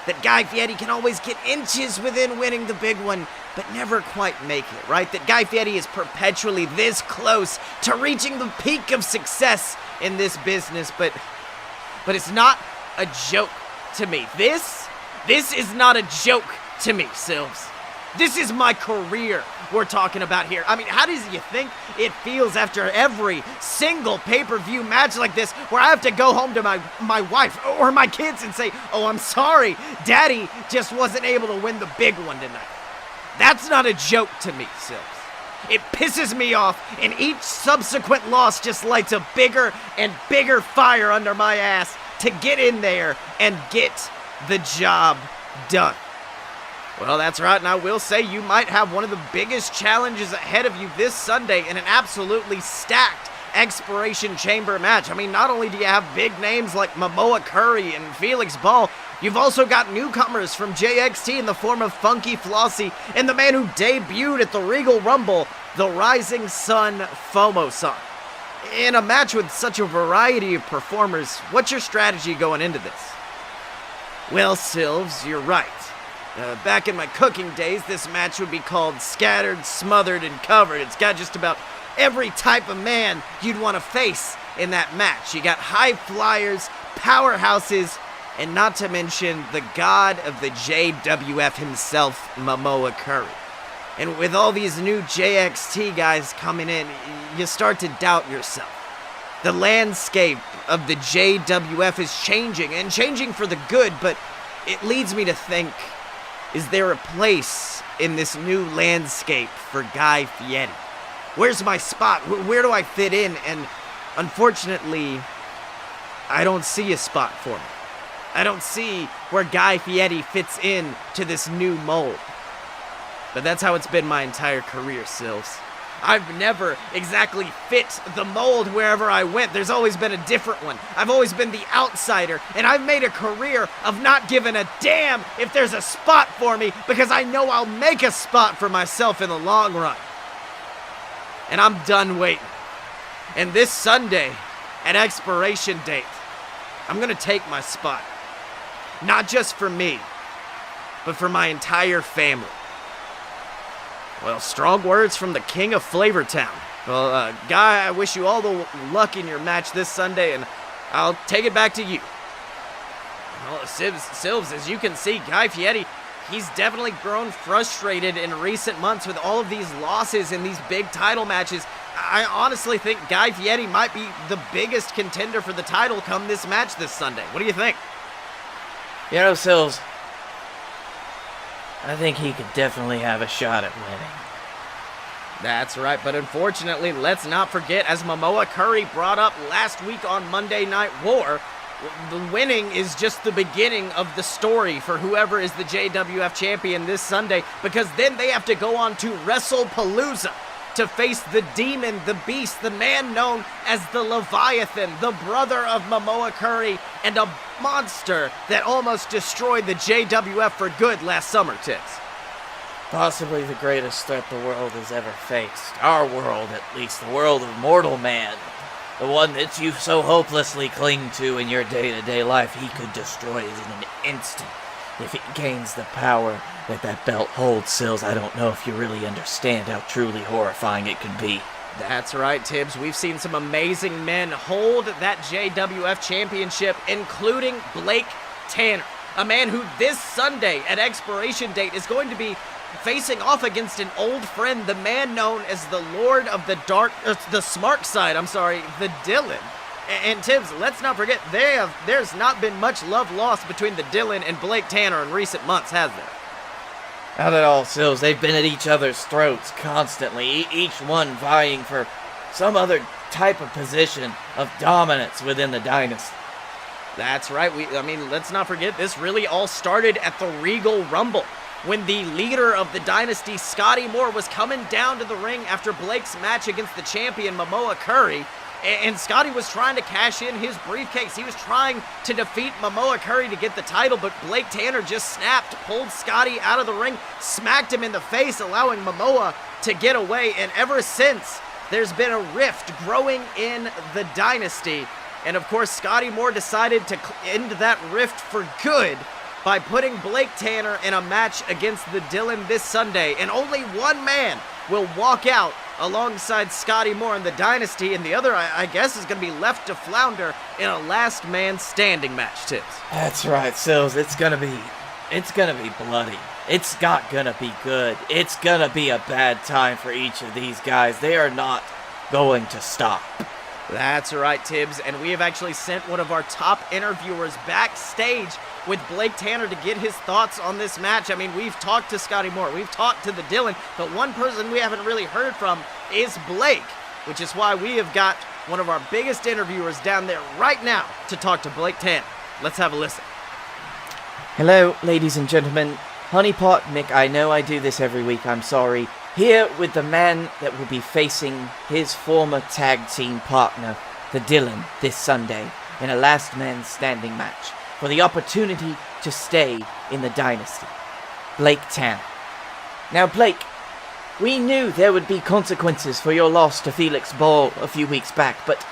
That Guy Fieri can always get inches within winning the big one, but never quite make it, right? That Guy Fieri is perpetually this close to reaching the peak of success in this business, but it's not a joke to me. This is not a joke to me, Silves. This is my career we're talking about here. I mean, how does you think it feels after every single pay-per-view match like this where I have to go home to my wife or my kids and say, oh, I'm sorry, Daddy just wasn't able to win the big one tonight. That's not a joke to me, Sills. It pisses me off, and each subsequent loss just lights a bigger and bigger fire under my ass to get in there and get the job done. Well, that's right, and I will say you might have one of the biggest challenges ahead of you this Sunday in an absolutely stacked Expiration Chamber match. I mean, not only do you have big names like Momoa Curry and Felix Ball, you've also got newcomers from JXT in the form of Funky Flossie and the man who debuted at the Regal Rumble, the Rising Sun FOMO-san. In a match with such a variety of performers, what's your strategy going into this? Well, Silves, you're right. Back in my cooking days, this match would be called Scattered, Smothered, and Covered. It's got just about every type of man you'd want to face in that match. You got high flyers, powerhouses, and not to mention the god of the JWF himself, Momoa Curry. And with all these new JXT guys coming in, you start to doubt yourself. The landscape of the JWF is changing, and changing for the good, but it leads me to think, is there a place in this new landscape for Guy Fieri? Where's my spot? Where do I fit in? And unfortunately, I don't see a spot for me. I don't see where Guy Fieri fits in to this new mold. But that's how it's been my entire career, Sills. I've never exactly fit the mold wherever I went. There's always been a different one. I've always been the outsider, and I've made a career of not giving a damn if there's a spot for me, because I know I'll make a spot for myself in the long run. And I'm done waiting. And this Sunday, at Expiration Date, I'm gonna take my spot. Not just for me, but for my entire family. Well, strong words from the king of Flavortown. Well, Guy, I wish you all the luck in your match this Sunday, and I'll take it back to you. Well, Silves, as you can see, Guy Fieri, he's definitely grown frustrated in recent months with all of these losses in these big title matches. I honestly think Guy Fieri might be the biggest contender for the title come this match this Sunday. What do you think? You know, Sills, I think he could definitely have a shot at winning. That's right, but unfortunately, let's not forget, as Momoa Curry brought up last week on Monday Night War, the winning is just the beginning of the story for whoever is the JWF champion this Sunday, because then they have to go on to WrestlePalooza to face the demon, the beast, the man known as the Leviathan, the brother of Momoa Curry, and a monster that almost destroyed the JWF for good last summer, Tips. Possibly the greatest threat the world has ever faced. Our world, at least, the world of mortal man. The one that you so hopelessly cling to in your day-to-day life, he could destroy it in an instant. If he gains the power that belt holds, Sills, I don't know if you really understand how truly horrifying it could be. That's right, Tibbs. We've seen some amazing men hold that JWF championship, including Blake Tanner, a man who this Sunday at Expiration Date is going to be facing off against an old friend, the man known as the Lord of the Smart Side, the Dylan. And Tibbs, let's not forget, there's not been much love lost between the Dylan and Blake Tanner in recent months, has there? Not at all, Sills. They've been at each other's throats constantly, each one vying for some other type of position of dominance within the dynasty. That's right. Let's not forget, this really all started at the Regal Rumble, when the leader of the dynasty, Scottye Moore, was coming down to the ring after Blake's match against the champion, Momoa Curry. And Scotty was trying to cash in his briefcase. He was trying to defeat Momoa Curry to get the title, but Blake Tanner just snapped, pulled Scotty out of the ring, smacked him in the face, allowing Momoa to get away. And ever since, there's been a rift growing in the dynasty. And of course, Scottye Moore decided to end that rift for good by putting Blake Tanner in a match against the Dylan this Sunday. And only one man will walk out alongside Scottye Moore in the dynasty, and the other, I guess, is going to be left to flounder in a last man standing match, Tips. That's right, Sills. It's gonna be bloody. It's not gonna be good. It's gonna be a bad time for each of these guys. They are not going to stop. That's right, Tibbs, and we have actually sent one of our top interviewers backstage with Blake Tanner to get his thoughts on this match. We've talked to Scottye Moore, we've talked to the Dylan, but one person we haven't really heard from is Blake, which is why we have got one of our biggest interviewers down there right now to talk to Blake Tanner. Let's have a listen. Hello, ladies and gentlemen. Honeypot Mick, I know I do this every week, I'm sorry. Here with the man that will be facing his former tag team partner, the Dylan, this Sunday, in a last man standing match, for the opportunity to stay in the dynasty. Blake Tanner. Now, Blake, we knew there would be consequences for your loss to Felix Ball a few weeks back, but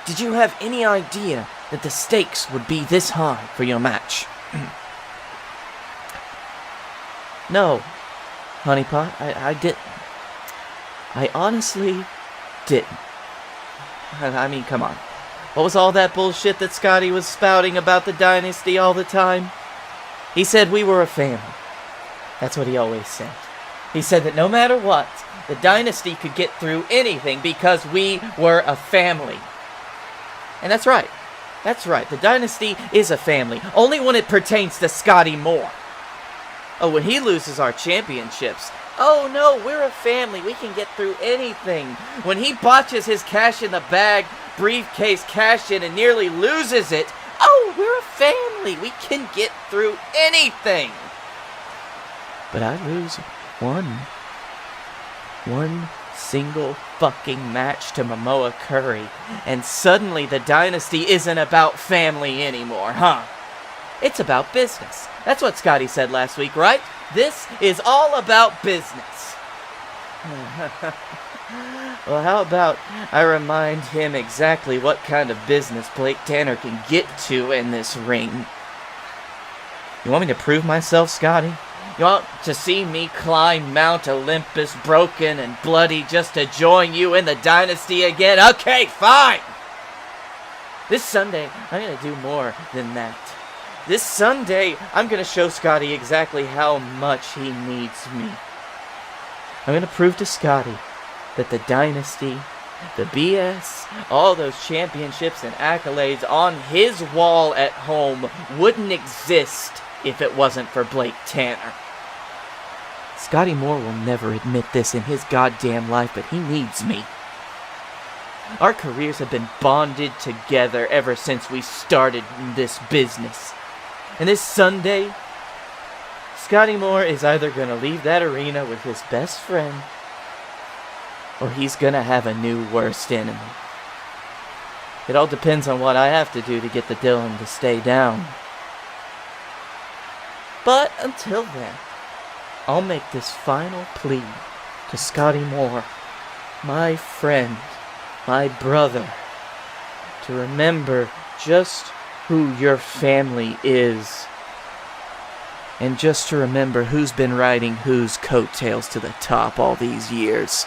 did you have any idea that the stakes would be this high for your match? No, Honeypot, I didn't. I honestly didn't. Come on. What was all that bullshit that Scotty was spouting about the dynasty all the time? He said we were a family. That's what he always said. He said that no matter what, the dynasty could get through anything because we were a family. And that's right. That's right. The dynasty is a family, only when it pertains to Scottye Moore. Oh, when he loses our championships, oh no, we're a family, we can get through anything. When he botches his cash in the bag, briefcase cash in, and nearly loses it, oh, we're a family, we can get through anything. But I lose one single fucking match to Momoa Curry, and suddenly the dynasty isn't about family anymore, huh? It's about business. That's what Scottye said last week, right? This is all about business. Well, how about I remind him exactly what kind of business Blake Tanner can get to in this ring? You want me to prove myself, Scottye? You want to see me climb Mount Olympus broken and bloody just to join you in the dynasty again? Okay, fine! This Sunday, I'm going to do more than that. This Sunday, I'm going to show Scottye exactly how much he needs me. I'm going to prove to Scottye that the dynasty, the BS, all those championships and accolades on his wall at home wouldn't exist if it wasn't for Blake Tanner. Scottye Moore will never admit this in his goddamn life, but he needs me. Our careers have been bonded together ever since we started this business. And this Sunday, Scottye Moore is either going to leave that arena with his best friend, or he's going to have a new worst enemy. It all depends on what I have to do to get the Dylan to stay down. But until then, I'll make this final plea to Scottye Moore, my friend, my brother, to remember just who your family is, and just to remember who's been riding whose coattails to the top all these years.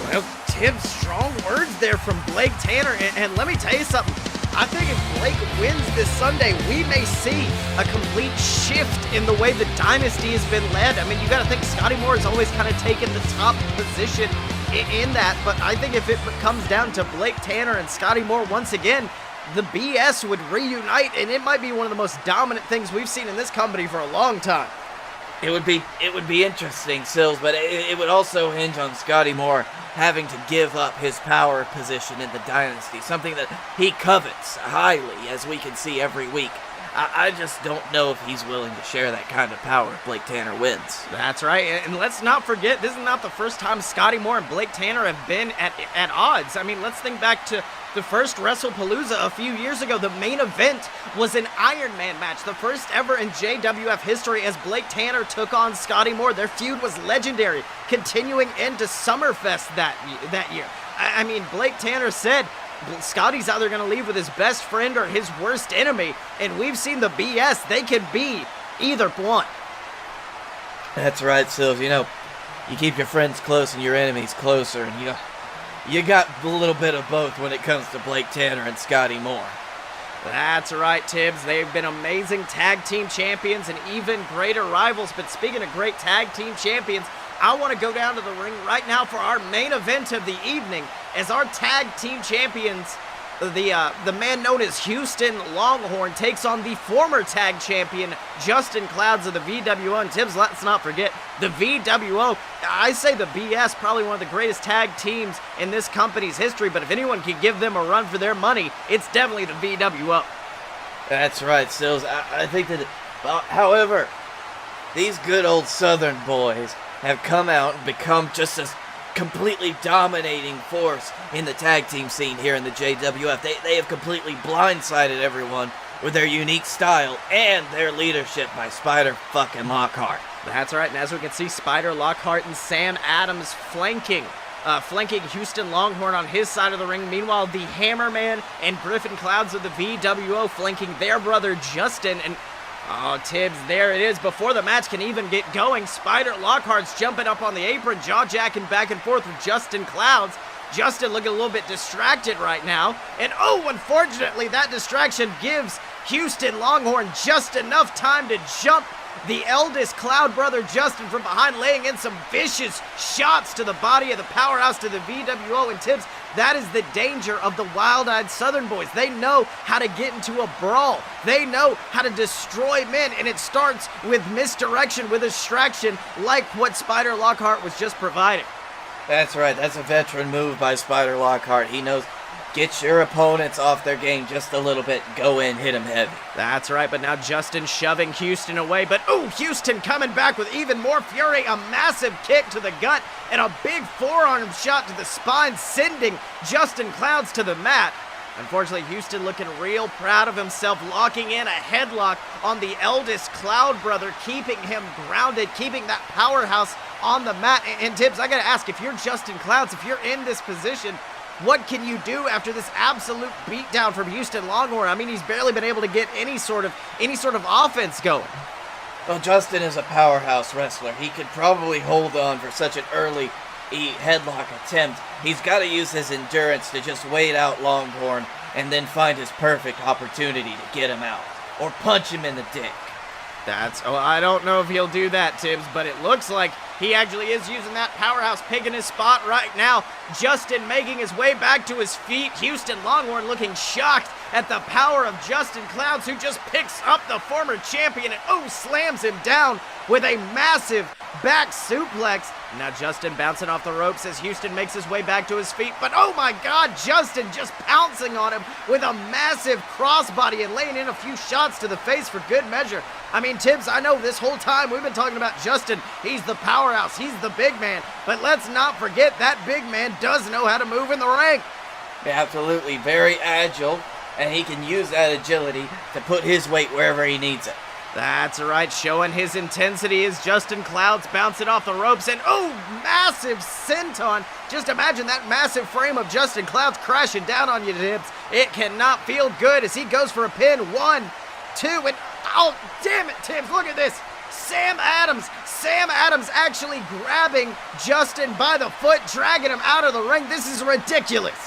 Well, Tim, strong words there from Blake Tanner, and let me tell you something. I think if Blake wins this Sunday, we may see a complete shift in the way the dynasty has been led. I mean, you got to think Scottye Moore has always kind of taken the top position in that, but I think if it comes down to Blake Tanner and Scottye Moore once again, the BS would reunite, and it might be one of the most dominant things we've seen in this company for a long time. It would be interesting, Sills, but it would also hinge on Scottye Moore having to give up his power position in the dynasty, something that he covets highly, as we can see every week. I just don't know if he's willing to share that kind of power if Blake Tanner wins. That's right, and let's not forget, this is not the first time Scottye Moore and Blake Tanner have been at odds. I mean, let's think back to the first WrestlePalooza a few years ago. The main event was an Iron Man match, the first ever in JWF history, as Blake Tanner took on Scottye Moore. Their feud was legendary, continuing into Summerfest that year. I mean, Blake Tanner said Scottye's either going to leave with his best friend or his worst enemy, and we've seen the BS. They can be either one. That's right, Sills. You know, you keep your friends close and your enemies closer, and you got a little bit of both when it comes to Blake Tanner and Scottye Moore. That's right, Tibbs. They've been amazing tag team champions and even greater rivals. But speaking of great tag team champions, I want to go down to the ring right now for our main event of the evening, as our tag team champions, the man known as Houston Longhorn, takes on the former tag champion Justin Clouds of the VWO. And Tibbs, let's not forget the VWO. I say the BS, probably one of the greatest tag teams in this company's history, but if anyone can give them a run for their money, it's definitely the VWO. That's right, Sills. I think that, however, these good old Southern boys have come out and become just a completely dominating force in the tag team scene here in the JWF. They have completely blindsided everyone with their unique style and their leadership by Spider fucking Lockhart. That's right, and as we can see, Spider Lockhart and Sam Adams flanking Houston Longhorn on his side of the ring. Meanwhile, the Hammerman and Griffin Clouds of the VWO flanking their brother Justin. And oh, Tibbs, there it is. Before the match can even get going, Spider Lockhart's jumping up on the apron, jaw-jacking back and forth with Justin Clouds. Justin looking a little bit distracted right now. And oh, unfortunately, that distraction gives Houston Longhorn just enough time to jump the eldest Cloud brother Justin from behind, laying in some vicious shots to the body of the powerhouse to the VWO. And Tibbs, that is the danger of the wild-eyed Southern boys. They know how to get into a brawl. They know how to destroy men, and it starts with misdirection, with distraction, like what Spider Lockhart was just providing. That's right. That's a veteran move by Spider Lockhart. He knows Get your opponents off their game just a little bit. Go in, hit them heavy. That's right, but now Justin shoving Houston away. But, ooh, Houston coming back with even more fury. A massive kick to the gut and a big forearm shot to the spine, sending Justin Clouds to the mat. Unfortunately, Houston looking real proud of himself, locking in a headlock on the eldest Cloud brother, keeping him grounded, keeping that powerhouse on the mat. And Tibbs, I gotta ask, if you're Justin Clouds, if you're in this position, what can you do after this absolute beatdown from Houston Longhorn? I mean, he's barely been able to get any sort of offense going. Well, Justin is a powerhouse wrestler. He could probably hold on for such an early headlock attempt. He's got to use his endurance to just wait out Longhorn and then find his perfect opportunity to get him out or punch him in the dick. I don't know if he'll do that, Tibbs, but it looks like he actually is using that powerhouse pig in his spot right now. Justin making his way back to his feet. Houston Longhorn looking shocked at the power of Justin Clouds, who just picks up the former champion and slams him down with a massive back suplex. Now Justin bouncing off the ropes as Houston makes his way back to his feet. But oh my God, Justin just pouncing on him with a massive crossbody and laying in a few shots to the face for good measure. I mean, Tibbs, I know this whole time we've been talking about Justin. He's the powerhouse. He's the big man. But let's not forget that big man does know how to move in the ring. Absolutely, very agile, and he can use that agility to put his weight wherever he needs it. That's right, showing his intensity is Justin Clouds bouncing off the ropes, and massive senton. Just imagine that massive frame of Justin Clouds crashing down on you, Tibbs. It cannot feel good as he goes for a pin. 1, 2, and damn it, Tibbs, look at this. Sam Adams actually grabbing Justin by the foot, dragging him out of the ring. This is ridiculous.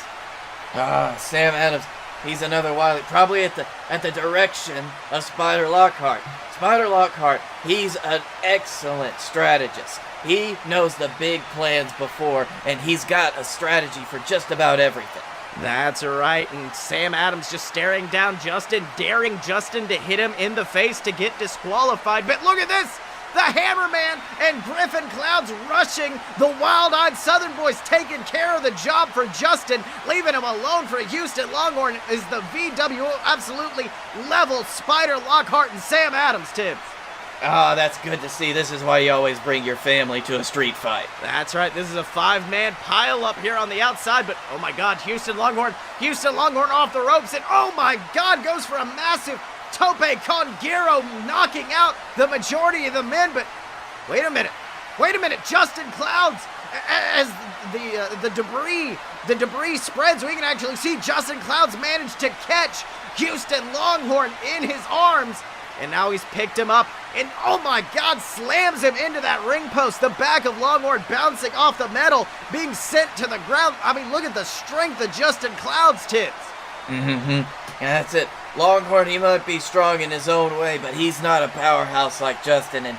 Sam Adams. He's another Wiley, probably at the direction of Spider Lockhart. Spider Lockhart, he's an excellent strategist. He knows the big plans before, and he's got a strategy for just about everything. That's right, and Sam Adams just staring down Justin, daring Justin to hit him in the face to get disqualified. But look at this! The Hammerman and Griffin Clouds rushing the Wild-Eyed Southern Boys, taking care of the job for Justin, leaving him alone for Houston Longhorn as the VWO absolutely level Spider Lockhart and Sam Adams, Tibbs. That's good to see. This is why you always bring your family to a street fight. That's right. This is a 5-man pile up here on the outside, but oh my God, Houston Longhorn off the ropes, and oh my God, goes for a massive Tope con Giro, knocking out the majority of the men. But wait a minute, Justin Clouds, as the debris spreads, we can actually see Justin Clouds manage to catch Houston Longhorn in his arms, and now he's picked him up, and oh my God, slams him into that ring post. The back of Longhorn bouncing off the metal, being sent to the ground. I mean, look at the strength of Justin Clouds, Tibbs. And that's it. Longhorn, he might be strong in his own way, but he's not a powerhouse like Justin, and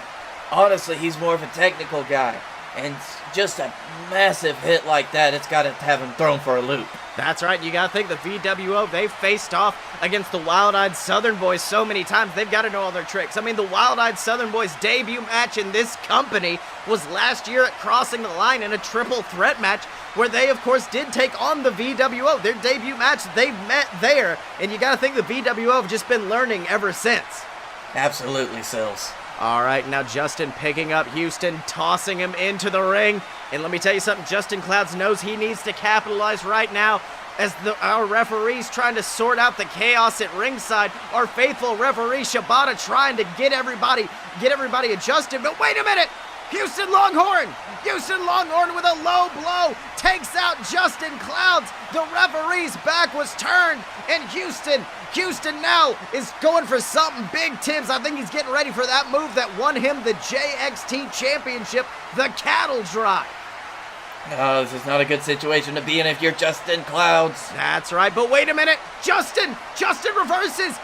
honestly, he's more of a technical guy. And just a massive hit like that, it's got to have him thrown for a loop. That's right, you gotta think the VWO, they've faced off against the Wild-Eyed Southern Boys so many times, they've got to know all their tricks. I mean, the Wild-Eyed Southern Boys' debut match in this company was last year at Crossing the Line in a triple threat match, where they, of course, did take on the VWO. Their debut match, they met there, and you gotta think the VWO have just been learning ever since. Absolutely, Sills. All right, now Justin picking up Houston, tossing him into the ring. And let me tell you something, Justin Clouds knows he needs to capitalize right now as our referee's trying to sort out the chaos at ringside. Our faithful referee, Shibata, trying to get everybody adjusted. But wait a minute! Houston Longhorn with a low blow takes out Justin Clouds. The referee's back was turned, and Houston now is going for something big, Tibbs. I think he's getting ready for that move that won him the JXT Championship, the Cattle Drive. No, this is not a good situation to be in if you're Justin Clouds. That's right, but wait a minute. Justin reverses,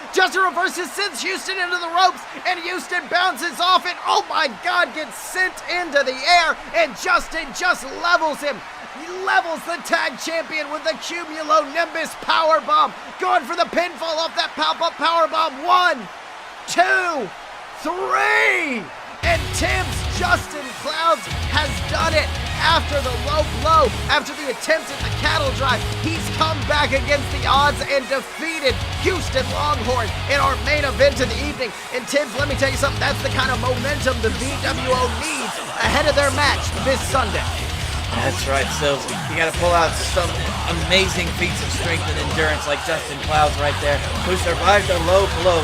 sends Houston into the ropes, and Houston bounces off and, oh my God, gets sent into the air, and Justin just levels him. He levels the tag champion with the Cumulonimbus powerbomb, going for the pinfall off that pop-up powerbomb. 1, 2, 3, and Tibbs, Justin Clouds has done it. after the low blow, after the attempt at the cattle drive, he's come back against the odds and defeated Houston Longhorn in our main event of the evening. And Tibbs, let me tell you something, that's the kind of momentum the VWO needs ahead of their match this Sunday. That's right, Sills. You gotta pull out some amazing feats of strength and endurance like Justin Clouds right there, who survived a low blow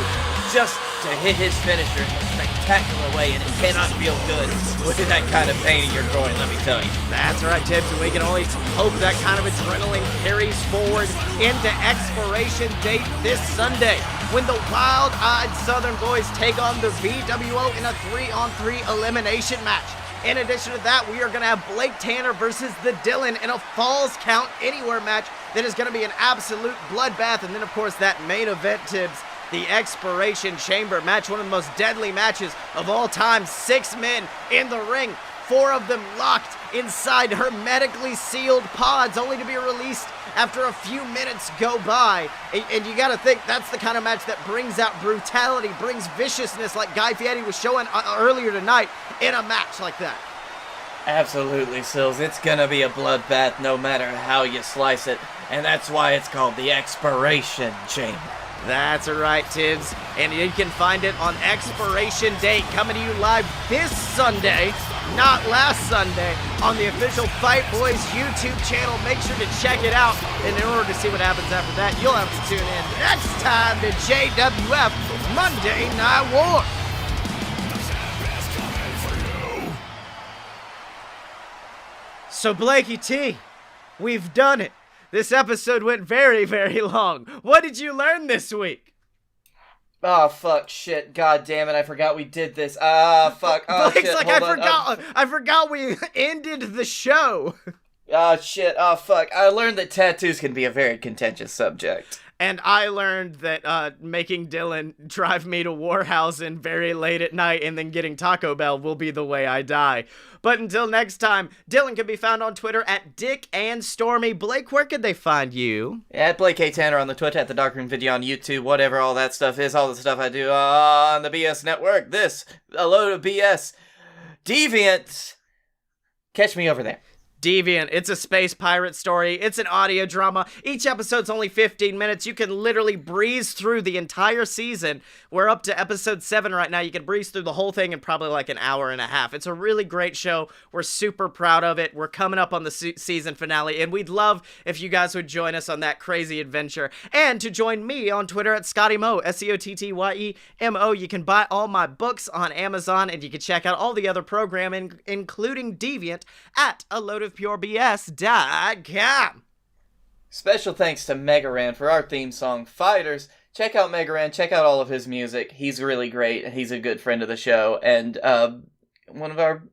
just to hit his finisher in a spectacular way, and it cannot feel good with that kind of pain in your groin, let me tell you. That's right, Tibbs, and we can only hope that kind of adrenaline carries forward into Expiration Date this Sunday, when the wild-eyed Southern Boys take on the VWO in a 3-on-3 elimination match. In addition to that, we are going to have Blake Tanner versus the Dylan in a Falls Count Anywhere match that is going to be an absolute bloodbath. And then, of course, that main event, Tibbs, the Expiration Chamber match, one of the most deadly matches of all time. 6 men in the ring, 4 of them locked inside hermetically sealed pods, only to be released after a few minutes go by. And you got to think that's the kind of match that brings out brutality, brings viciousness like Guy Fieri was showing earlier tonight in a match like that. Absolutely, Sills. It's gonna be a bloodbath no matter how you slice it, and that's why it's called the Expiration Chamber. That's right, Tibbs. And you can find it on Expiration Date, coming to you live this Sunday, not last Sunday, on the official Fight Boys YouTube channel. Make sure to check it out. And in order to see what happens after that, you'll have to tune in next time to JWF Monday Night War. So Blakey T, we've done it. This episode went very, very long. What did you learn this week? Oh, fuck, shit, god damn it, I forgot we did this. Fuck, oh, Blake's shit, like, hold on. I forgot we ended the show. Oh, shit, oh, fuck. I learned that tattoos can be a very contentious subject. And I learned that making Dylan drive me to Warhausen very late at night and then getting Taco Bell will be the way I die. But until next time, Dylan can be found on Twitter at Dick and Stormy. Blake, where could they find you? At Blake A. Tanner on the Twitter, at the Darkroom Video on YouTube, whatever all that stuff is, all the stuff I do on the BS Network. This, a load of BS. Deviant. Catch me over there. Deviant, it's a space pirate story. It's an audio drama. Each episode's only 15 minutes. You can literally breeze through the entire season. We're up to episode 7 right now. You can breeze through the whole thing in probably like an hour and a half. It's a really great show. We're super proud of it. We're coming up on the season finale, and we'd love if you guys would join us on that crazy adventure. And to join me on Twitter at Scottye Moore, SCOTTYEMO. You can buy all my books on Amazon, and you can check out all the other programming, including Deviant, at AloadofPureBS.com. Special thanks to Megaran for our theme song, Fighters. Check out Megaran, check out all of his music. He's really great, and he's a good friend of the show, and one of our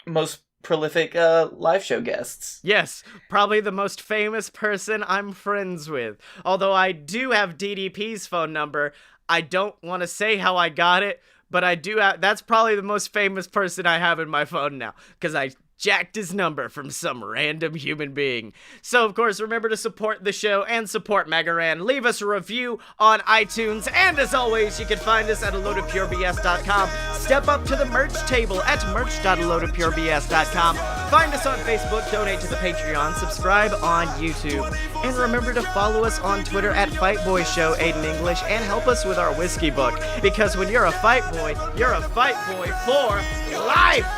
most prolific live show guests. Yes, probably the most famous person I'm friends with. Although I do have DDP's phone number. I don't want to say how I got it, but I do have, that's probably the most famous person I have in my phone now, because I jacked his number from some random human being. So, of course, remember to support the show and support Megaran. Leave us a review on iTunes, and as always, you can find us at AloadofPureBS.com. Step up to the merch table at merch.AloadofPureBS.com. Find us on Facebook, donate to the Patreon, subscribe on YouTube, and remember to follow us on Twitter at FightBoyShow, Aiden English, and help us with our whiskey book, because when you're a fight boy, you're a fight boy for life!